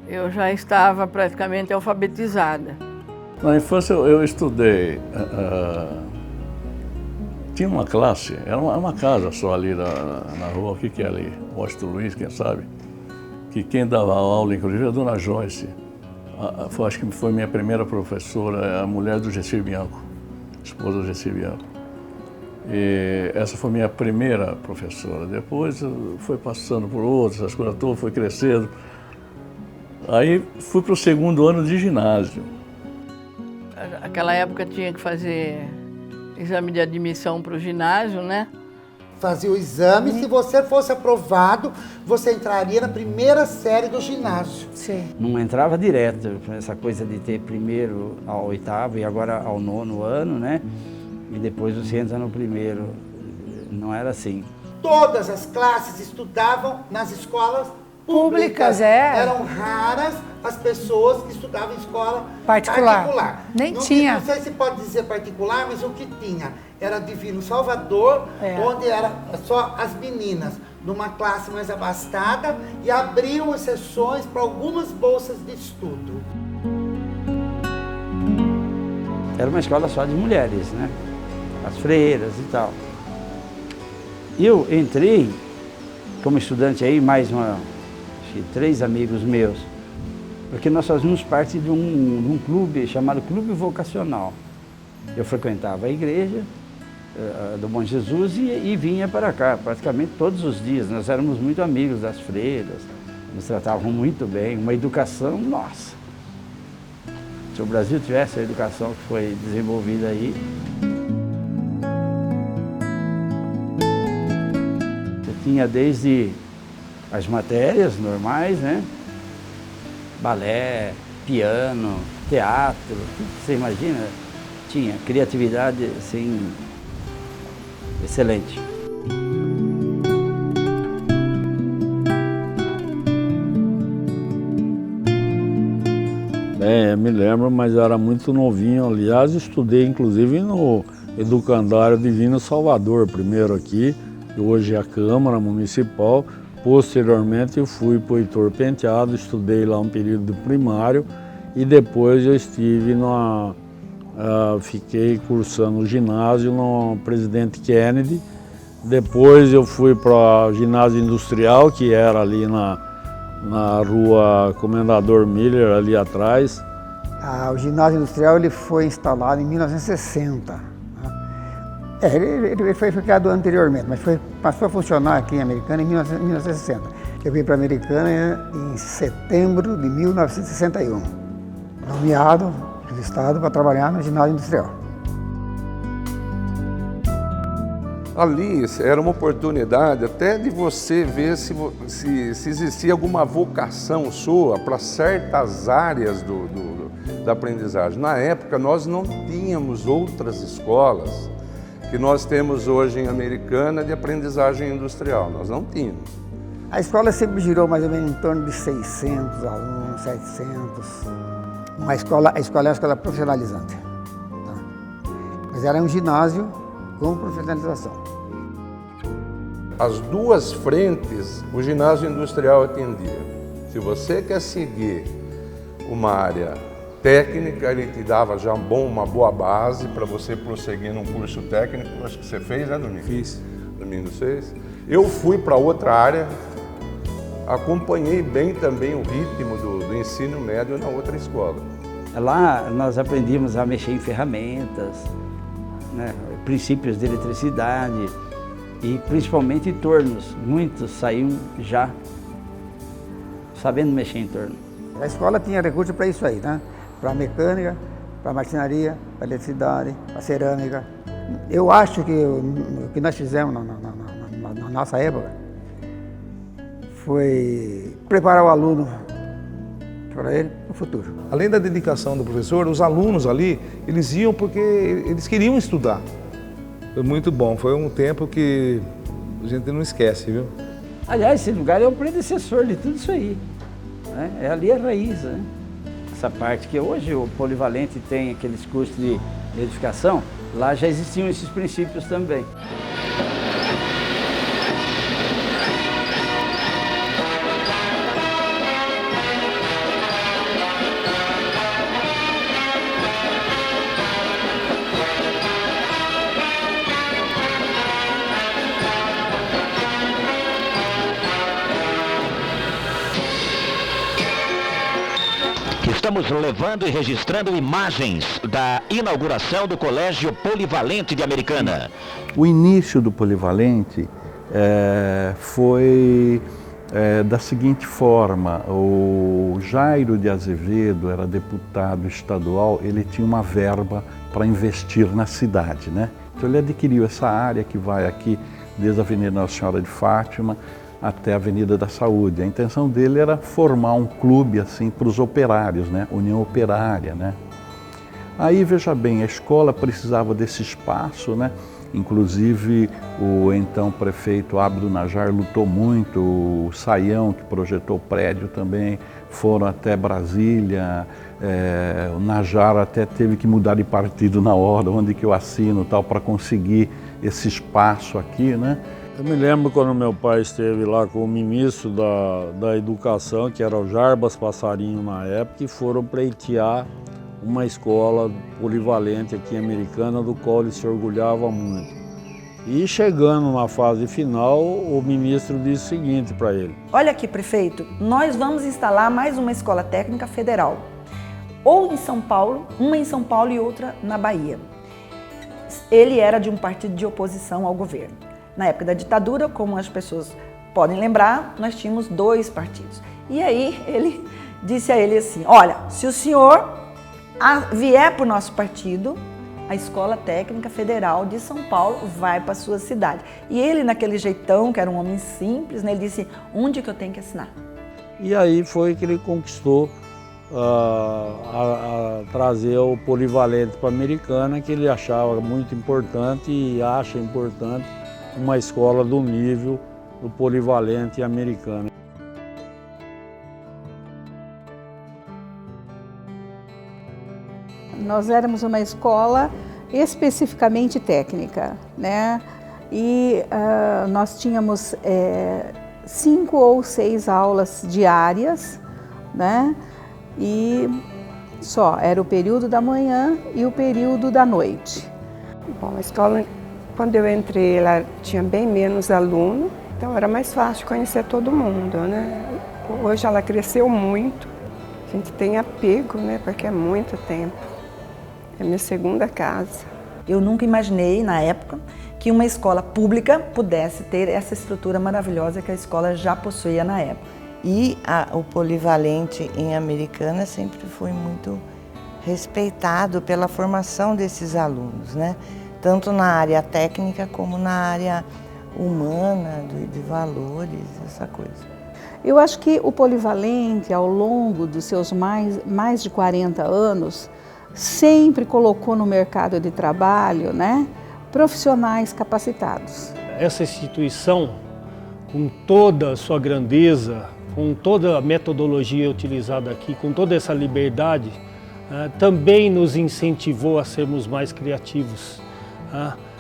eu já estava praticamente alfabetizada. Na infância eu estudei, tinha uma classe, era uma casa só ali na rua, o que é ali? Washington Luiz, quem sabe? Que quem dava aula, inclusive, é a dona Joyce. Acho que foi minha primeira professora, a mulher do Gessi Bianco, esposa do Gessi Bianco. E essa foi minha primeira professora. Depois foi passando por outras, as coisas todas, foi crescendo. Aí fui para o 2º ano de ginásio. Naquela época tinha que fazer exame de admissão para o ginásio, né? Fazia o exame, se você fosse aprovado, você entraria na primeira série do ginásio. Sim. Não entrava direto, essa coisa de ter primeiro ao 8º e agora ao 9º ano, né? E depois você entra no 1º. Não era assim. Todas as classes estudavam nas escolas públicas. Eram raras as pessoas que estudavam em escola particular. Nem tinha. Não sei se pode dizer particular, mas o que tinha era Divino Salvador, onde era só as meninas de uma classe mais abastada e abriam exceções para algumas bolsas de estudo. Era uma escola só de mulheres, né? As freiras e tal. Eu entrei como estudante aí, mais 3 amigos meus, porque nós fazíamos parte de um clube chamado Clube Vocacional. Eu frequentava a igreja do Bom Jesus e vinha para cá praticamente todos os dias. Nós éramos muito amigos das freiras, nos tratavam muito bem, uma educação, nossa. Se o Brasil tivesse a educação que foi desenvolvida aí, eu tinha desde as matérias normais, né? Balé, piano, teatro, tudo que você imagina, tinha criatividade assim, excelente. Me lembro, mas eu era muito novinho. Aliás, estudei inclusive no Educandário Divino Salvador, primeiro aqui, hoje é a Câmara Municipal. Posteriormente eu fui para o Heitor Penteado, estudei lá um período primário e depois eu estive fiquei cursando o ginásio no Presidente Kennedy. Depois eu fui para o ginásio industrial, que era ali na rua Comendador Miller, ali atrás. O ginásio industrial ele foi instalado em 1960. Ele foi criado anteriormente, mas passou a funcionar aqui em Americana em 1960. Eu vim para Americana em setembro de 1961, nomeado pelo Estado para trabalhar no ginásio industrial. Ali era uma oportunidade até de você ver se existia alguma vocação sua para certas áreas da aprendizagem. Na época, nós não tínhamos outras escolas que nós temos hoje em Americana de aprendizagem industrial. Nós não tínhamos. A escola sempre girou mais ou menos em torno de 600 alunos, 700. A escola é uma escola profissionalizante. Tá? Mas era um ginásio com profissionalização. As duas frentes o ginásio industrial atendia. Se você quer seguir uma área técnica, ele te dava já uma boa base para você prosseguir num curso técnico. Acho que você fez, né, Domingo? Fiz. Domingo fez. Eu fui para outra área, acompanhei bem também o ritmo do ensino médio na outra escola. Lá nós aprendíamos a mexer em ferramentas, né, princípios de eletricidade e principalmente tornos. Muitos saíam já sabendo mexer em torno. A escola tinha recurso para isso aí, né? Para mecânica, para marcenaria, para eletricidade, para cerâmica. Eu acho que o que nós fizemos na nossa época foi preparar o aluno para ele no futuro. Além da dedicação do professor, os alunos ali, eles iam porque eles queriam estudar. Foi muito bom, foi um tempo que a gente não esquece, viu? Aliás, esse lugar é o predecessor de tudo isso aí, né? É ali a raiz, né? Essa parte que hoje o Polivalente tem aqueles cursos de edificação, lá já existiam esses princípios também. Estamos levando e registrando imagens da inauguração do Colégio Polivalente de Americana. O início do Polivalente foi da seguinte forma: o Jairo de Azevedo era deputado estadual, ele tinha uma verba para investir na cidade, né? Então ele adquiriu essa área que vai aqui desde a Avenida Nossa Senhora de Fátima até a Avenida da Saúde. A intenção dele era formar um clube assim para os operários, né? União Operária, né? Aí, veja bem, a escola precisava desse espaço, né? Inclusive o então prefeito Abdo Najar lutou muito, o Saião, que projetou o prédio também, foram até Brasília, o Najar até teve que mudar de partido na hora, onde que eu assino tal, para conseguir esse espaço aqui, né? Eu me lembro quando meu pai esteve lá com o ministro da Educação, que era o Jarbas Passarinho na época, e foram pleitear uma escola polivalente aqui em Americana, do qual ele se orgulhava muito. E chegando na fase final, o ministro disse o seguinte para ele: olha aqui, prefeito, nós vamos instalar mais uma escola técnica federal, ou em São Paulo, uma em São Paulo e outra na Bahia. Ele era de um partido de oposição ao governo. Na época da ditadura, como as pessoas podem lembrar, nós tínhamos 2 partidos. E aí ele disse a ele assim: olha, se o senhor vier para o nosso partido, a Escola Técnica Federal de São Paulo vai para a sua cidade. E ele, naquele jeitão, que era um homem simples, né, ele disse: onde que eu tenho que assinar? E aí foi que ele conquistou a trazer o Polivalente para a Americana, que ele achava muito importante e acha importante uma escola do nível do Polivalente Americana. Nós éramos uma escola especificamente técnica, né? E nós tínhamos 5 ou 6 aulas diárias, né? E só, era o período da manhã e o período da noite. Bom, a escola, quando eu entrei, ela tinha bem menos aluno, então era mais fácil conhecer todo mundo, né? Hoje ela cresceu muito, a gente tem apego, né? Porque é muito tempo. É minha segunda casa. Eu nunca imaginei, na época, que uma escola pública pudesse ter essa estrutura maravilhosa que a escola já possuía na época. E o Polivalente em Americana sempre foi muito respeitado pela formação desses alunos, né? Tanto na área técnica como na área humana, de valores, essa coisa. Eu acho que o Polivalente, ao longo dos seus mais de 40 anos, sempre colocou no mercado de trabalho, né, profissionais capacitados. Essa instituição, com toda a sua grandeza, com toda a metodologia utilizada aqui, com toda essa liberdade, também nos incentivou a sermos mais criativos,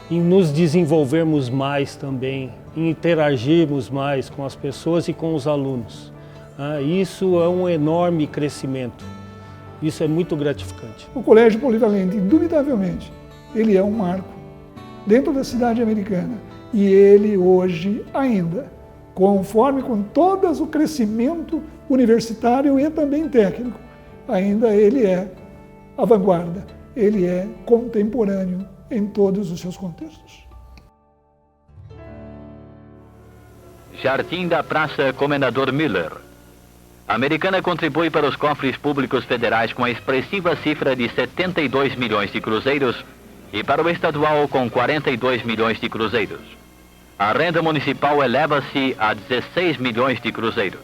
em nos desenvolvermos mais também, em interagirmos mais com as pessoas e com os alunos. Isso é um enorme crescimento. Isso é muito gratificante. O Colégio Polivalente, indubitavelmente, ele é um marco dentro da cidade americana. E ele hoje ainda, conforme com todo o crescimento universitário e também técnico, ainda ele é a vanguarda, ele é contemporâneo em todos os seus contextos. Jardim da Praça Comendador Miller. A Americana contribui para os cofres públicos federais com a expressiva cifra de 72 milhões de cruzeiros e para o estadual com 42 milhões de cruzeiros. A renda municipal eleva-se a 16 milhões de cruzeiros.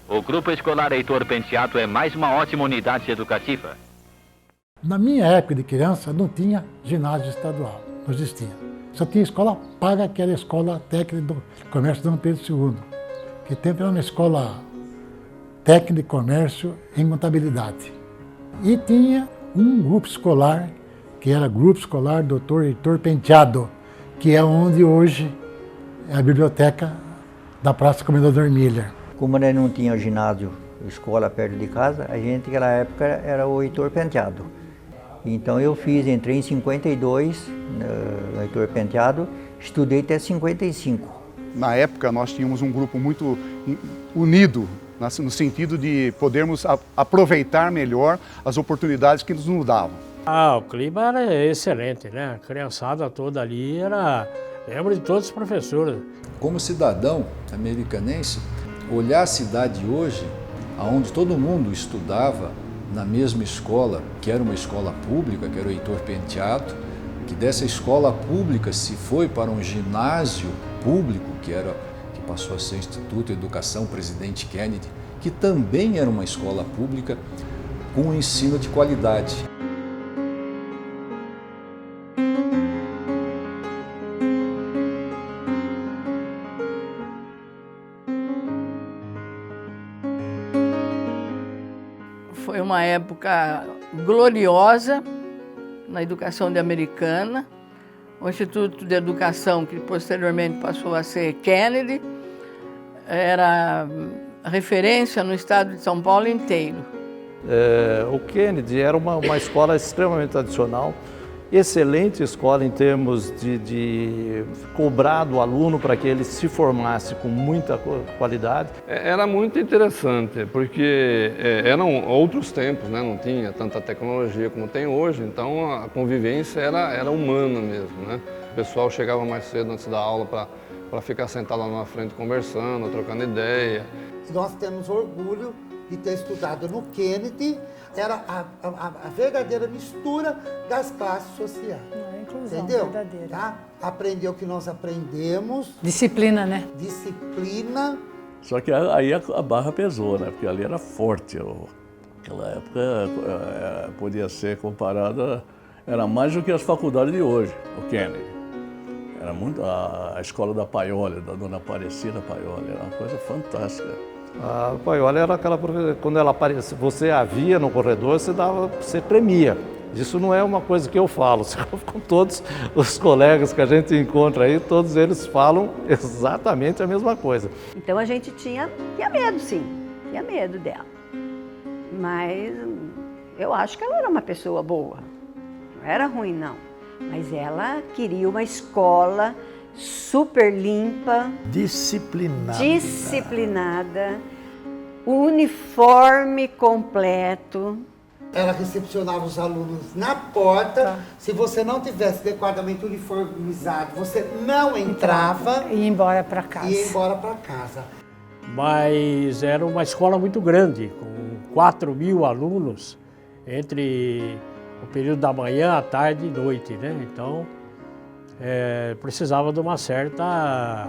O Grupo Escolar Heitor Penteado é mais uma ótima unidade educativa. Na minha época de criança não tinha ginásio estadual, não existia. Só tinha escola paga, que era a Escola Técnica do Comércio Dom Pedro II. Que tempo era uma escola técnica de comércio em contabilidade. E tinha um grupo escolar, que era Grupo Escolar Dr. Heitor Penteado, que é onde hoje é a biblioteca da Praça Comendador Miller. Como não tinha ginásio, escola perto de casa, a gente naquela época era o Heitor Penteado. Então eu entrei em 52 no Heitor Penteado, estudei até 55. Na época nós tínhamos um grupo muito unido, no sentido de podermos aproveitar melhor as oportunidades que nos davam. O clima era excelente, né? A criançada toda ali lembro de todos os professores. Como cidadão americanense, olhar a cidade hoje, onde todo mundo estudava na mesma escola, que era uma escola pública, que era o Heitor Penteado, que dessa escola pública se foi para um ginásio público, que passou a ser Instituto de Educação Presidente Kennedy, que também era uma escola pública com um ensino de qualidade. Foi uma época gloriosa na educação de Americana. O Instituto de Educação, que posteriormente passou a ser Kennedy, era referência no estado de São Paulo inteiro. O Kennedy era uma escola extremamente tradicional, excelente escola em termos de cobrar do aluno para que ele se formasse com muita qualidade. Era muito interessante, porque eram outros tempos, né? Não tinha tanta tecnologia como tem hoje, então a convivência era humana mesmo, né? O pessoal chegava mais cedo antes da aula para ficar sentado lá na frente conversando, trocando ideia. Nós temos orgulho de ter estudado no Kennedy, era a verdadeira mistura das classes sociais. Inclusão, entendeu? verdadeira. Tá? Aprendeu o que nós aprendemos. Disciplina, né? Disciplina. Só que aí a barra pesou, né? Porque ali era forte. Aquela época podia ser comparada, era mais do que as faculdades de hoje, o Kennedy. Era muito a escola da Paioli, da dona Aparecida Paioli, era uma coisa fantástica. A Paioli era aquela professora, quando ela aparecia, você a via no corredor, você tremia. Isso não é uma coisa que eu falo, com todos os colegas que a gente encontra aí, todos eles falam exatamente a mesma coisa. Então a gente tinha medo, sim, tinha medo dela. Mas eu acho que ela era uma pessoa boa, não era ruim não. Mas ela queria uma escola super limpa, disciplinada, uniforme completo. Ela recepcionava os alunos na porta. Se você não tivesse adequadamente uniformizado, você não entrava. E ia embora para casa. Ia embora para casa. Mas era uma escola muito grande, com 4.000 alunos, entre o período da manhã, à tarde e noite, né? Então, precisava de uma certa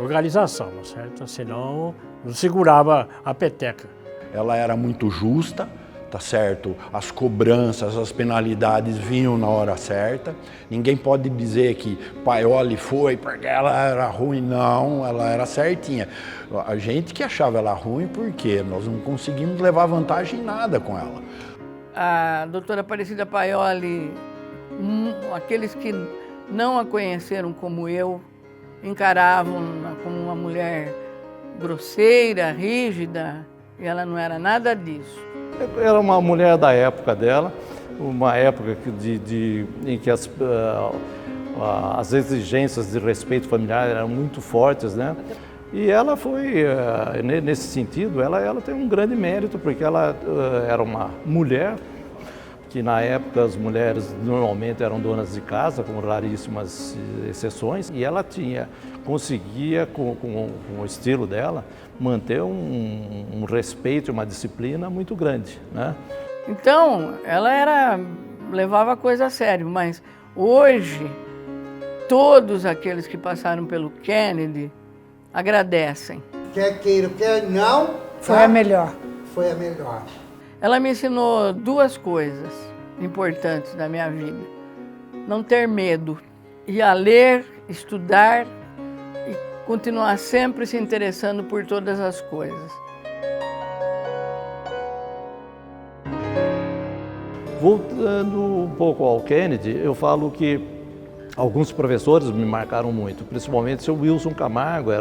organização, certo? Senão não segurava a peteca. Ela era muito justa, tá certo? As cobranças, as penalidades vinham na hora certa. Ninguém pode dizer que Paioli foi porque ela era ruim, não, ela era certinha. A gente que achava ela ruim porque nós não conseguimos levar vantagem em nada com ela. A doutora Aparecida Paioli, aqueles que não a conheceram como eu, encaravam como uma mulher grosseira, rígida, e ela não era nada disso. Era uma mulher da época dela, uma época em que as exigências de respeito familiar eram muito fortes, né? E ela foi, nesse sentido, ela tem um grande mérito, porque ela era uma mulher, que na época as mulheres normalmente eram donas de casa, com raríssimas exceções, e ela conseguia, com o estilo dela, manter um respeito e uma disciplina muito grande, né? Então, ela levava a coisa a sério, mas hoje, todos aqueles que passaram pelo Kennedy agradecem. Quer queira, quer não, Foi a melhor. Foi a melhor. Ela me ensinou duas coisas importantes na minha vida. Não ter medo, ir a ler, estudar e continuar sempre se interessando por todas as coisas. Voltando um pouco ao Kennedy, eu falo que alguns professores me marcaram muito, principalmente o seu Wilson Camargo,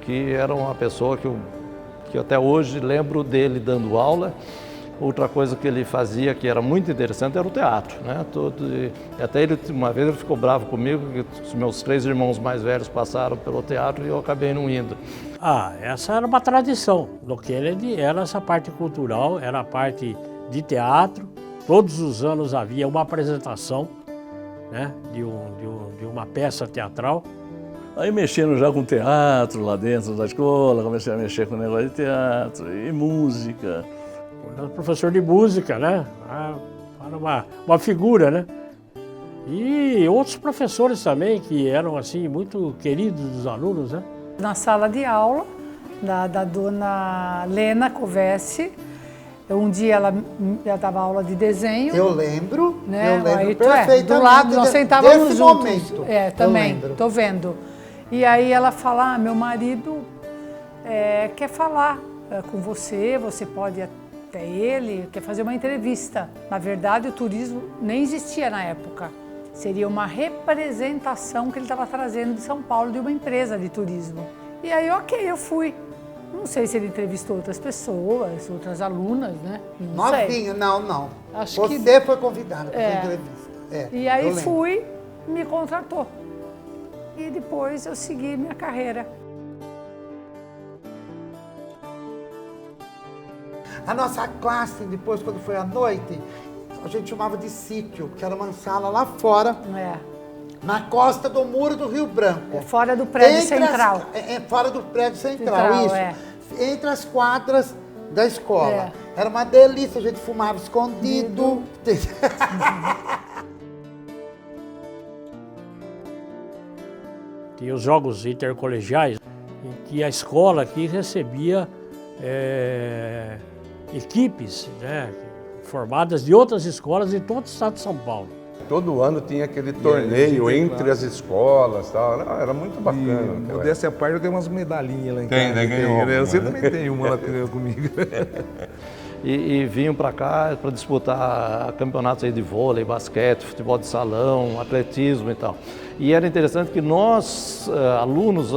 que era uma pessoa que eu até hoje lembro dele dando aula. Outra coisa que ele fazia que era muito interessante era o teatro, né? Até ele, uma vez ele ficou bravo comigo, que os meus 3 irmãos mais velhos passaram pelo teatro e eu acabei não indo. Essa era uma tradição do Kennedy, era essa parte cultural, era a parte de teatro. Todos os anos havia uma apresentação, né, de uma peça teatral. Aí mexendo já com teatro lá dentro da escola, comecei a mexer com o negócio de teatro e música. Eu era professor de música, né? Era uma figura, né? E outros professores também que eram assim muito queridos dos alunos, né? Na sala de aula da dona Lena Covesse, um dia ela dava aula de desenho. Eu lembro, né? eu lembro Aí, perfeitamente do lado, nós sentávamos desse juntos. Momento. Também, tô vendo. E aí ela fala, meu marido quer falar com você, você pode ir até ele, quer fazer uma entrevista. Na verdade, o turismo nem existia na época. Seria uma representação que ele estava trazendo de São Paulo, de uma empresa de turismo. E aí, ok, eu fui. Não sei se ele entrevistou outras pessoas, outras alunas, né? Não sei. Novinha, não. Acho você foi convidada para a entrevista. E aí fui, me contratou. E depois eu segui minha carreira. A nossa classe, depois, quando foi à noite, a gente chamava de sítio, que era uma sala lá fora, na costa do muro do Rio Branco. Fora do prédio central. Fora do prédio central, isso. Entre as quadras da escola. Era uma delícia, a gente fumava escondido. Tinha os jogos intercolegiais, em que a escola aqui recebia equipes, né, formadas de outras escolas em todo o estado de São Paulo. Todo ano tinha aquele torneio entre as escolas, tal. Era muito bacana. Modéstia à parte, eu tenho umas medalhinhas lá em casa. Ganhou. Você também tem uma lá comigo. E vinham para cá para disputar campeonatos aí de vôlei, basquete, futebol de salão, atletismo e tal. E era interessante que nós, alunos,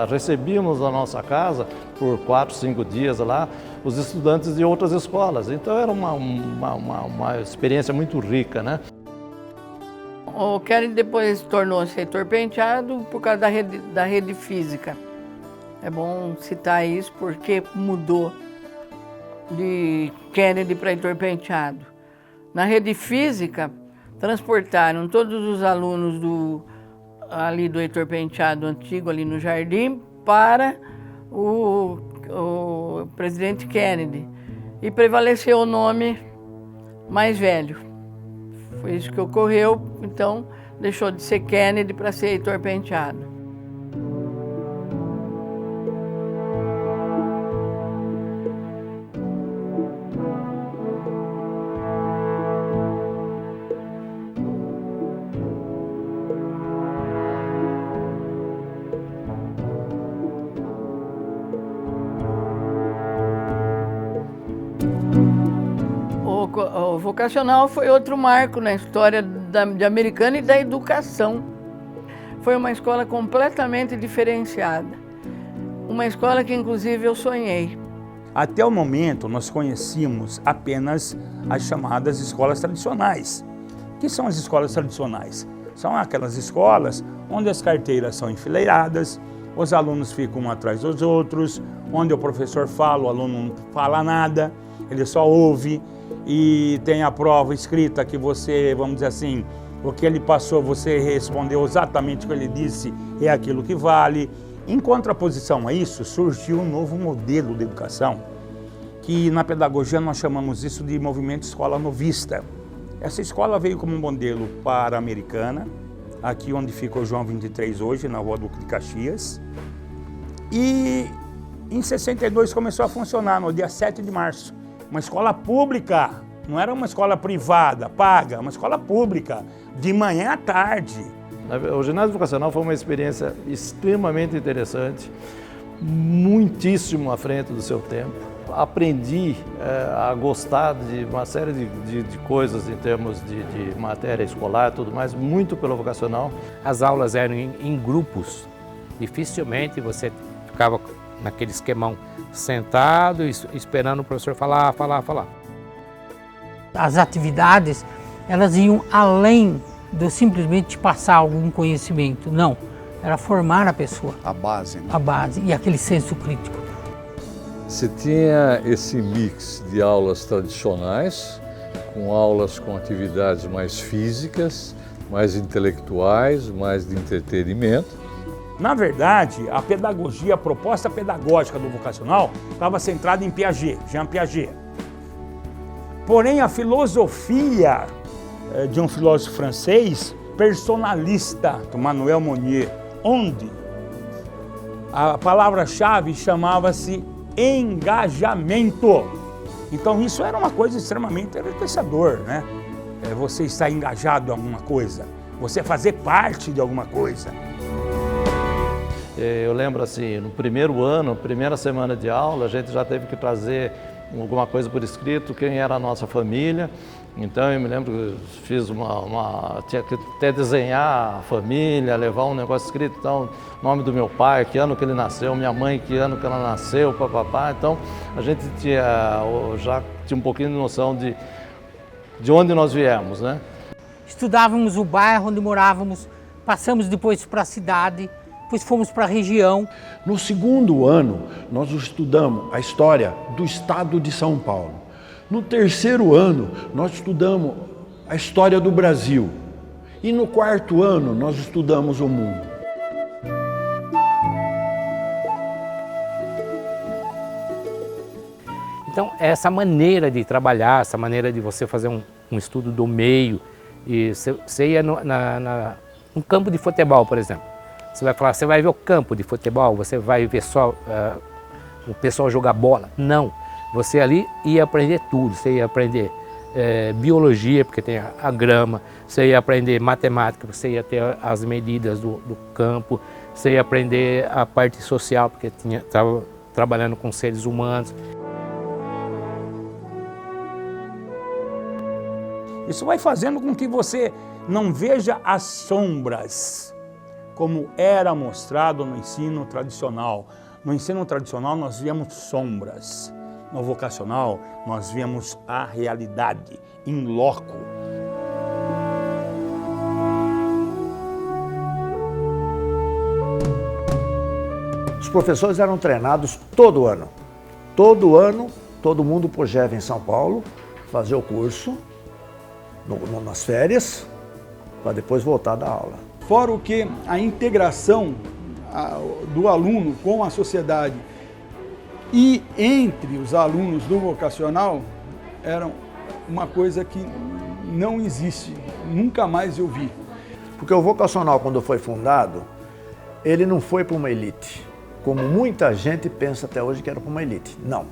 recebíamos na nossa casa, por 4, 5 dias lá, os estudantes de outras escolas. Então era uma experiência muito rica, né? O Kennedy depois tornou-se reitor Penteado por causa da rede física. É bom citar isso porque mudou de Kennedy para Heitor Penteado. Na rede física, transportaram todos os alunos ali do Heitor Penteado antigo, ali no Jardim, para o presidente Kennedy. E prevaleceu o nome mais velho. Foi isso que ocorreu, então deixou de ser Kennedy para ser Heitor Penteado. O vocacional foi outro marco na história de Americana e da educação. Foi uma escola completamente diferenciada. Uma escola que, inclusive, eu sonhei. Até o momento, nós conhecíamos apenas as chamadas escolas tradicionais. O que são as escolas tradicionais? São aquelas escolas onde as carteiras são enfileiradas, os alunos ficam um atrás dos outros, onde o professor fala, o aluno não fala nada, ele só ouve. E tem a prova escrita que você, vamos dizer assim, o que ele passou, você respondeu exatamente o que ele disse, é aquilo que vale. Em contraposição a isso, surgiu um novo modelo de educação, que na pedagogia nós chamamos isso de movimento escola novista. Essa escola veio como um modelo para a Americana, aqui onde fica o João 23 hoje, na rua Duque de Caxias. E Em 62 começou a funcionar, no dia 7 de março. Uma escola pública, não era uma escola privada, paga, uma escola pública, de manhã à tarde. O ginásio vocacional foi uma experiência extremamente interessante, muitíssimo à frente do seu tempo. Aprendi a gostar de uma série de coisas em termos de matéria escolar e tudo mais, muito pelo vocacional. As aulas eram em grupos, dificilmente você ficava naquele esquemão sentado, esperando o professor falar. As atividades, elas iam além de simplesmente passar algum conhecimento, não. Era formar a pessoa. A base, né? A base e aquele senso crítico. Você tinha esse mix de aulas tradicionais, com aulas com atividades mais físicas, mais intelectuais, mais de entretenimento. Na verdade, a pedagogia, a proposta pedagógica do vocacional estava centrada em Piaget, Jean Piaget. Porém, a filosofia de um filósofo francês, personalista, Manuel Monnier, onde a palavra-chave chamava-se engajamento. Então isso era uma coisa extremamente enriquecedor, né? Você estar engajado em alguma coisa, você fazer parte de alguma coisa. Eu lembro assim, no primeiro ano, primeira semana de aula, a gente já teve que trazer alguma coisa por escrito, quem era a nossa família. Então eu me lembro que fiz tinha que até desenhar a família, levar um negócio escrito, então, nome do meu pai, que ano que ele nasceu, minha mãe, que ano que ela nasceu, papapá. Então a gente já tinha um pouquinho de noção de onde nós viemos, né? Estudávamos o bairro onde morávamos, passamos depois para a cidade, depois fomos para a região. No segundo ano, nós estudamos a história do estado de São Paulo. No terceiro ano, nós estudamos a história do Brasil. E no quarto ano, nós estudamos o mundo. Então, essa maneira de trabalhar, essa maneira de você fazer um estudo do meio, e você ia no campo de futebol, por exemplo. Você vai ver o campo de futebol, você vai ver só o pessoal jogar bola. Não, você ali ia aprender tudo, você ia aprender biologia, porque tem a grama, você ia aprender matemática, você ia ter as medidas do campo, você ia aprender a parte social, porque estava trabalhando com seres humanos. Isso vai fazendo com que você não veja as sombras, como era mostrado no ensino tradicional. No ensino tradicional nós víamos sombras, no vocacional nós víamos a realidade, in loco. Os professores eram treinados todo ano. Todo ano, todo mundo pojava em São Paulo, fazer o curso, nas férias, para depois voltar da aula. Fora o que a integração do aluno com a sociedade e entre os alunos do vocacional era uma coisa que não existe, nunca mais eu vi. Porque o vocacional, quando foi fundado, ele não foi para uma elite, como muita gente pensa até hoje que era para uma elite. Não.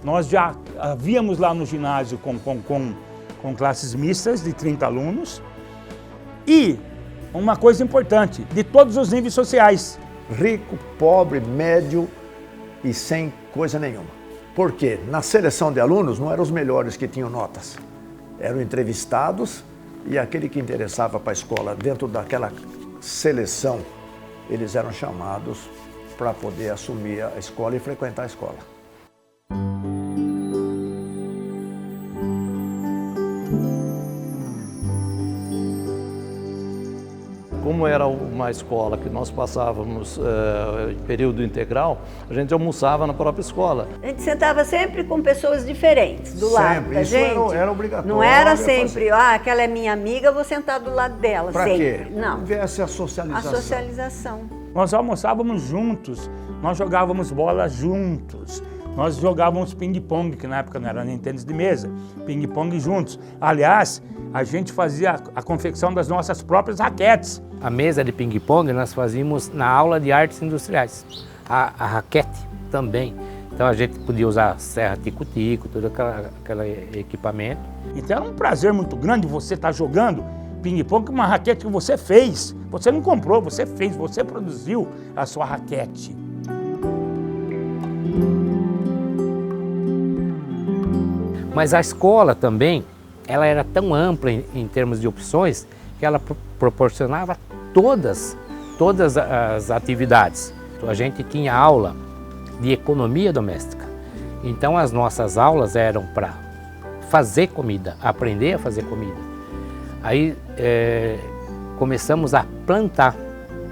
Nós já havíamos lá no ginásio com classes mistas de 30 alunos e uma coisa importante, de todos os níveis sociais. Rico, pobre, médio e sem coisa nenhuma. Por quê? Na seleção de alunos não eram os melhores que tinham notas. Eram entrevistados e aquele que interessava para a escola, dentro daquela seleção, eles eram chamados para poder assumir a escola e frequentar a escola. Como era uma escola que nós passávamos em período integral, a gente almoçava na própria escola. A gente sentava sempre com pessoas diferentes do lado da isso gente. Era obrigatório. Não era sempre, aquela é minha amiga, vou sentar do lado dela. Para quê? Não. Tivesse a socialização. A socialização. Nós almoçávamos juntos, nós jogávamos bola juntos, nós jogávamos ping-pong, que na época não era nem tênis de mesa, ping-pong juntos. Aliás, a gente fazia a confecção das nossas próprias raquetes. A mesa de ping-pong nós fazíamos na aula de artes industriais. A raquete também. Então a gente podia usar serra tico-tico, todo aquele equipamento. Então era um prazer muito grande você estar jogando ping-pong com uma raquete que você fez. Você não comprou, você fez, você produziu a sua raquete. Mas a escola também, ela era tão ampla em termos de opções que ela proporcionava todas as atividades. A gente tinha aula de economia doméstica. Então as nossas aulas eram para fazer comida, aprender a fazer comida. Aí começamos a plantar.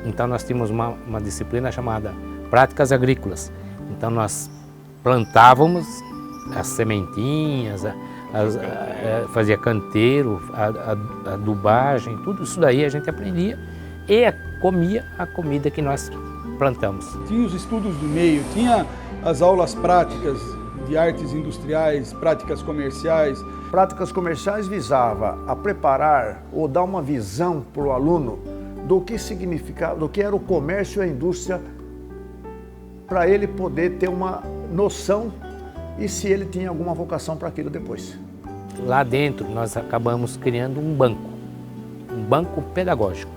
Então nós tínhamos uma disciplina chamada práticas agrícolas. Então nós plantávamos as sementinhas, fazia canteiro, adubagem, tudo isso daí a gente aprendia e comia a comida que nós plantamos. Tinha os estudos do meio, tinha as aulas práticas de artes industriais, práticas comerciais. Práticas comerciais visava a preparar ou dar uma visão para o aluno do que significava, do que era o comércio e a indústria, para ele poder ter uma noção e se ele tinha alguma vocação para aquilo depois. Lá dentro nós acabamos criando um banco pedagógico.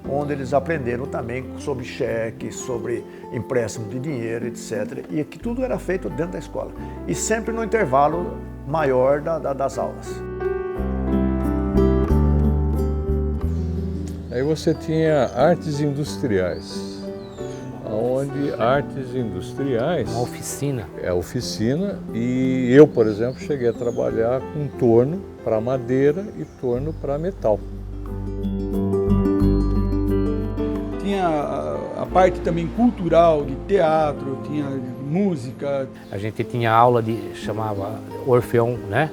Onde eles aprenderam também sobre cheque, sobre empréstimo de dinheiro, etc. E que tudo era feito dentro da escola. E sempre no intervalo maior das aulas. Aí você tinha artes industriais, onde artes industriais... Uma oficina. É a oficina, e eu, por exemplo, cheguei a trabalhar com torno para madeira e torno para metal. Tinha a parte também cultural, de teatro, tinha música. A gente tinha aula chamava Orfeão, né?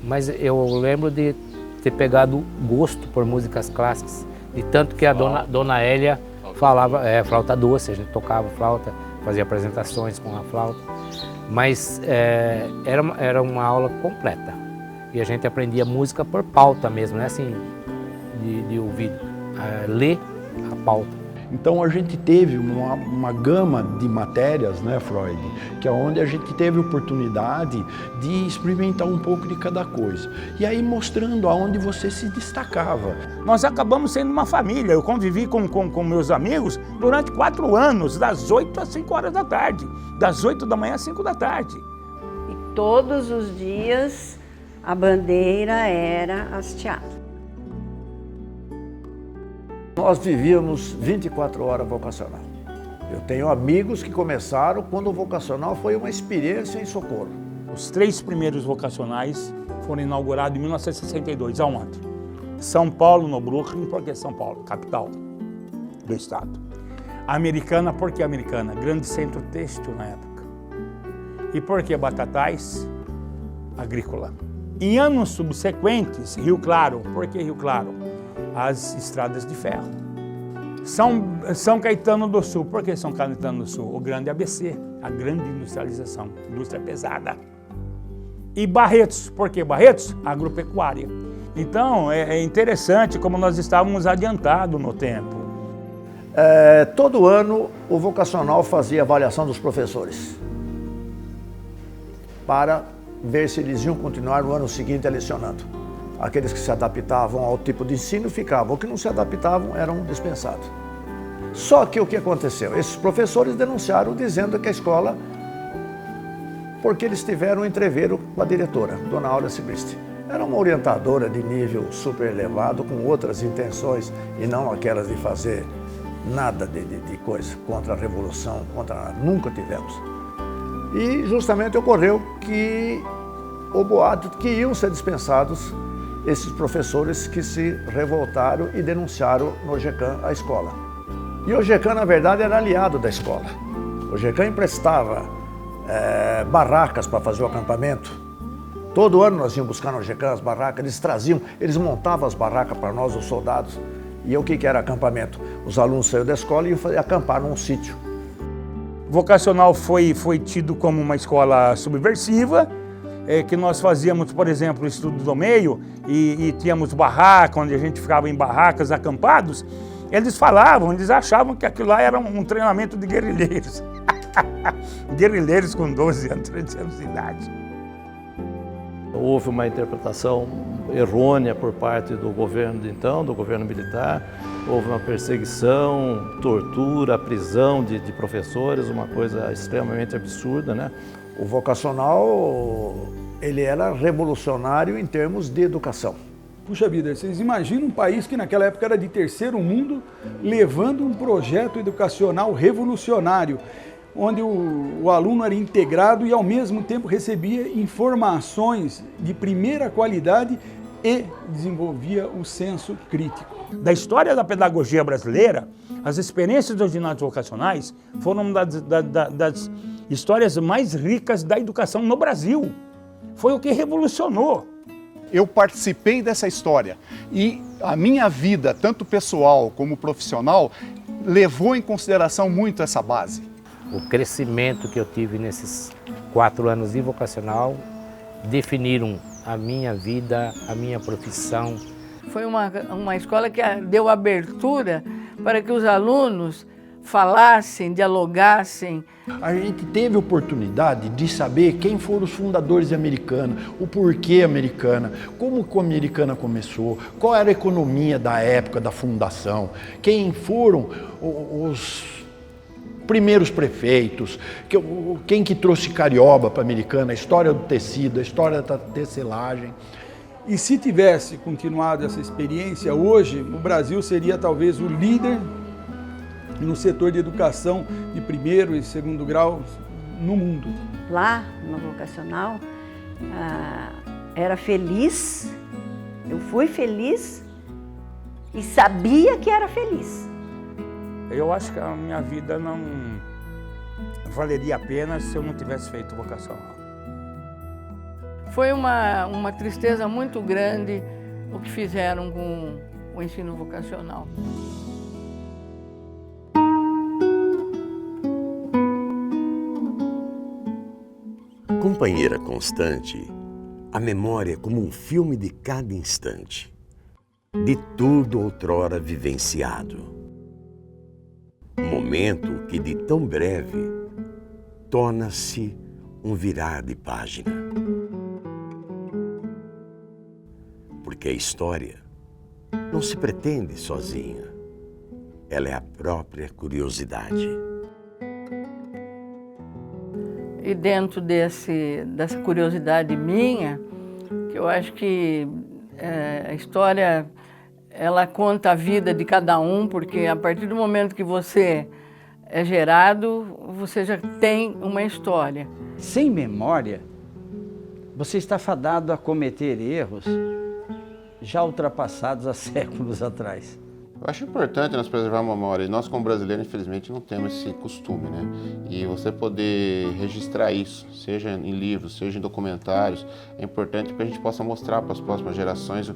Mas eu lembro de ter pegado gosto por músicas clássicas, de tanto que a dona Hélia falava flauta doce, a gente tocava flauta, fazia apresentações com a flauta, mas era uma aula completa e a gente aprendia música por pauta mesmo, né? Assim, de ouvido. Ler a pauta. Então a gente teve uma gama de matérias, né, Freud, que é onde a gente teve oportunidade de experimentar um pouco de cada coisa. E aí mostrando aonde você se destacava. Nós acabamos sendo uma família. Eu convivi com meus amigos durante 4 anos, das 8 às 5 horas da tarde, das 8 da manhã às 5 da tarde. E todos os dias a bandeira era hasteada. Nós vivíamos 24 horas vocacional. Eu tenho amigos que começaram quando o vocacional foi uma experiência em Socorro. Os 3 primeiros vocacionais foram inaugurados em 1962. Aonde? São Paulo, no Brooklyn, porque São Paulo, capital do estado. Americana, porque Americana? Grande centro têxtil na época. E por que Batatais? Agrícola. Em anos subsequentes, Rio Claro. Por que Rio Claro? As estradas de ferro. São Caetano do Sul. Por que São Caetano do Sul? O grande ABC, a grande industrialização, indústria pesada. E Barretos. Por que Barretos? Agropecuária. Então, é interessante como nós estávamos adiantados no tempo. Todo ano, o vocacional fazia avaliação dos professores para ver se eles iam continuar no ano seguinte lecionando. Aqueles que se adaptavam ao tipo de ensino ficavam, os que não se adaptavam eram dispensados. Só que o que aconteceu? Esses professores denunciaram dizendo que a escola, porque eles tiveram um entreveiro com a diretora, Dona Áurea Sibrist. Era uma orientadora de nível super elevado, com outras intenções e não aquelas de fazer nada de coisa contra a revolução, nunca tivemos. E justamente ocorreu que o boato que iam ser dispensados esses professores que se revoltaram e denunciaram no GECAM a escola. E o GECAM, na verdade, era aliado da escola. O GECAM emprestava barracas para fazer o acampamento. Todo ano nós íamos buscar no GECAM as barracas, eles montavam as barracas para nós, os soldados. E o que era acampamento? Os alunos saíram da escola e iam acampar num sítio. Vocacional foi tido como uma escola subversiva, que nós fazíamos, por exemplo, o estudo do meio e tínhamos barraca, onde a gente ficava em barracas acampados. Eles achavam que aquilo lá era um treinamento de guerrilheiros. Guerrilheiros com 12 anos, 13 anos de idade. Houve uma interpretação errônea por parte do governo de então, do governo militar. Houve uma perseguição, tortura, prisão de professores, uma coisa extremamente absurda, né? O vocacional, ele era revolucionário em termos de educação. Puxa vida, vocês imaginam um país que naquela época era de terceiro mundo, levando um projeto educacional revolucionário, onde o aluno era integrado e ao mesmo tempo recebia informações de primeira qualidade e desenvolvia o senso crítico. Da história da pedagogia brasileira, as experiências dos ginásios vocacionais foram uma das histórias mais ricas da educação no Brasil. Foi o que revolucionou. Eu participei dessa história e a minha vida, tanto pessoal como profissional, levou em consideração muito essa base. O crescimento que eu tive nesses 4 anos de vocacional definiram a minha vida, a minha profissão. Foi uma escola que deu abertura para que os alunos falassem, dialogassem. A gente teve oportunidade de saber quem foram os fundadores de Americana, o porquê Americana, como que a Americana começou, qual era a economia da época da fundação, quem foram os primeiros prefeitos, quem que trouxe carioba para a Americana, a história do tecido, a história da tecelagem. E se tivesse continuado essa experiência, hoje o Brasil seria talvez o líder no setor de educação de primeiro e segundo grau no mundo. Lá no vocacional, era feliz, eu fui feliz e sabia que era feliz. Eu acho que a minha vida não valeria a pena se eu não tivesse feito vocacional. Foi uma tristeza muito grande o que fizeram com o ensino vocacional. Companheira constante, a memória é como um filme de cada instante, de tudo outrora vivenciado. Momento que de tão breve torna-se um virar de página. Porque a história não se pretende sozinha, ela é a própria curiosidade. E dentro dessa curiosidade minha, que eu acho que a história, ela conta a vida de cada um, porque a partir do momento que você é gerado, você já tem uma história. Sem memória, você está fadado a cometer erros já ultrapassados há séculos atrás. Eu acho importante nós preservar a memória. Nós, como brasileiros, infelizmente, não temos esse costume, né? E você poder registrar isso, seja em livros, seja em documentários, é importante para que a gente possa mostrar para as próximas gerações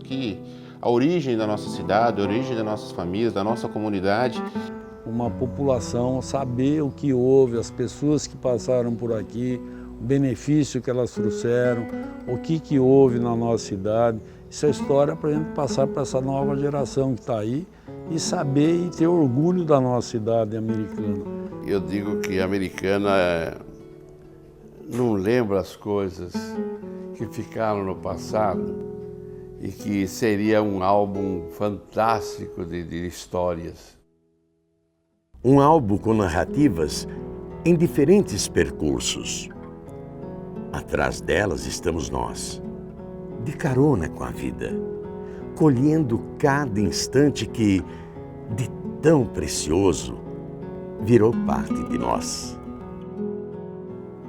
a origem da nossa cidade, a origem das nossas famílias, da nossa comunidade. Uma população saber o que houve, as pessoas que passaram por aqui, o benefício que elas trouxeram, o que houve na nossa cidade. Isso é história para a gente passar para essa nova geração que está aí e saber e ter orgulho da nossa cidade americana. Eu digo que a Americana não lembra as coisas que ficaram no passado e que seria um álbum fantástico de histórias. Um álbum com narrativas em diferentes percursos. Atrás delas estamos nós, de carona com a vida, colhendo cada instante que, de tão precioso, virou parte de nós.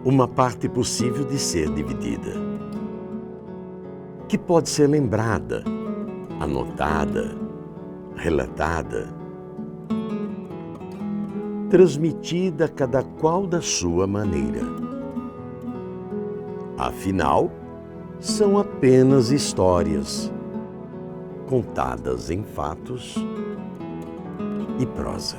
Uma parte possível de ser dividida, que pode ser lembrada, anotada, relatada, transmitida cada qual da sua maneira. Afinal, são apenas histórias, contadas em fatos e prosa.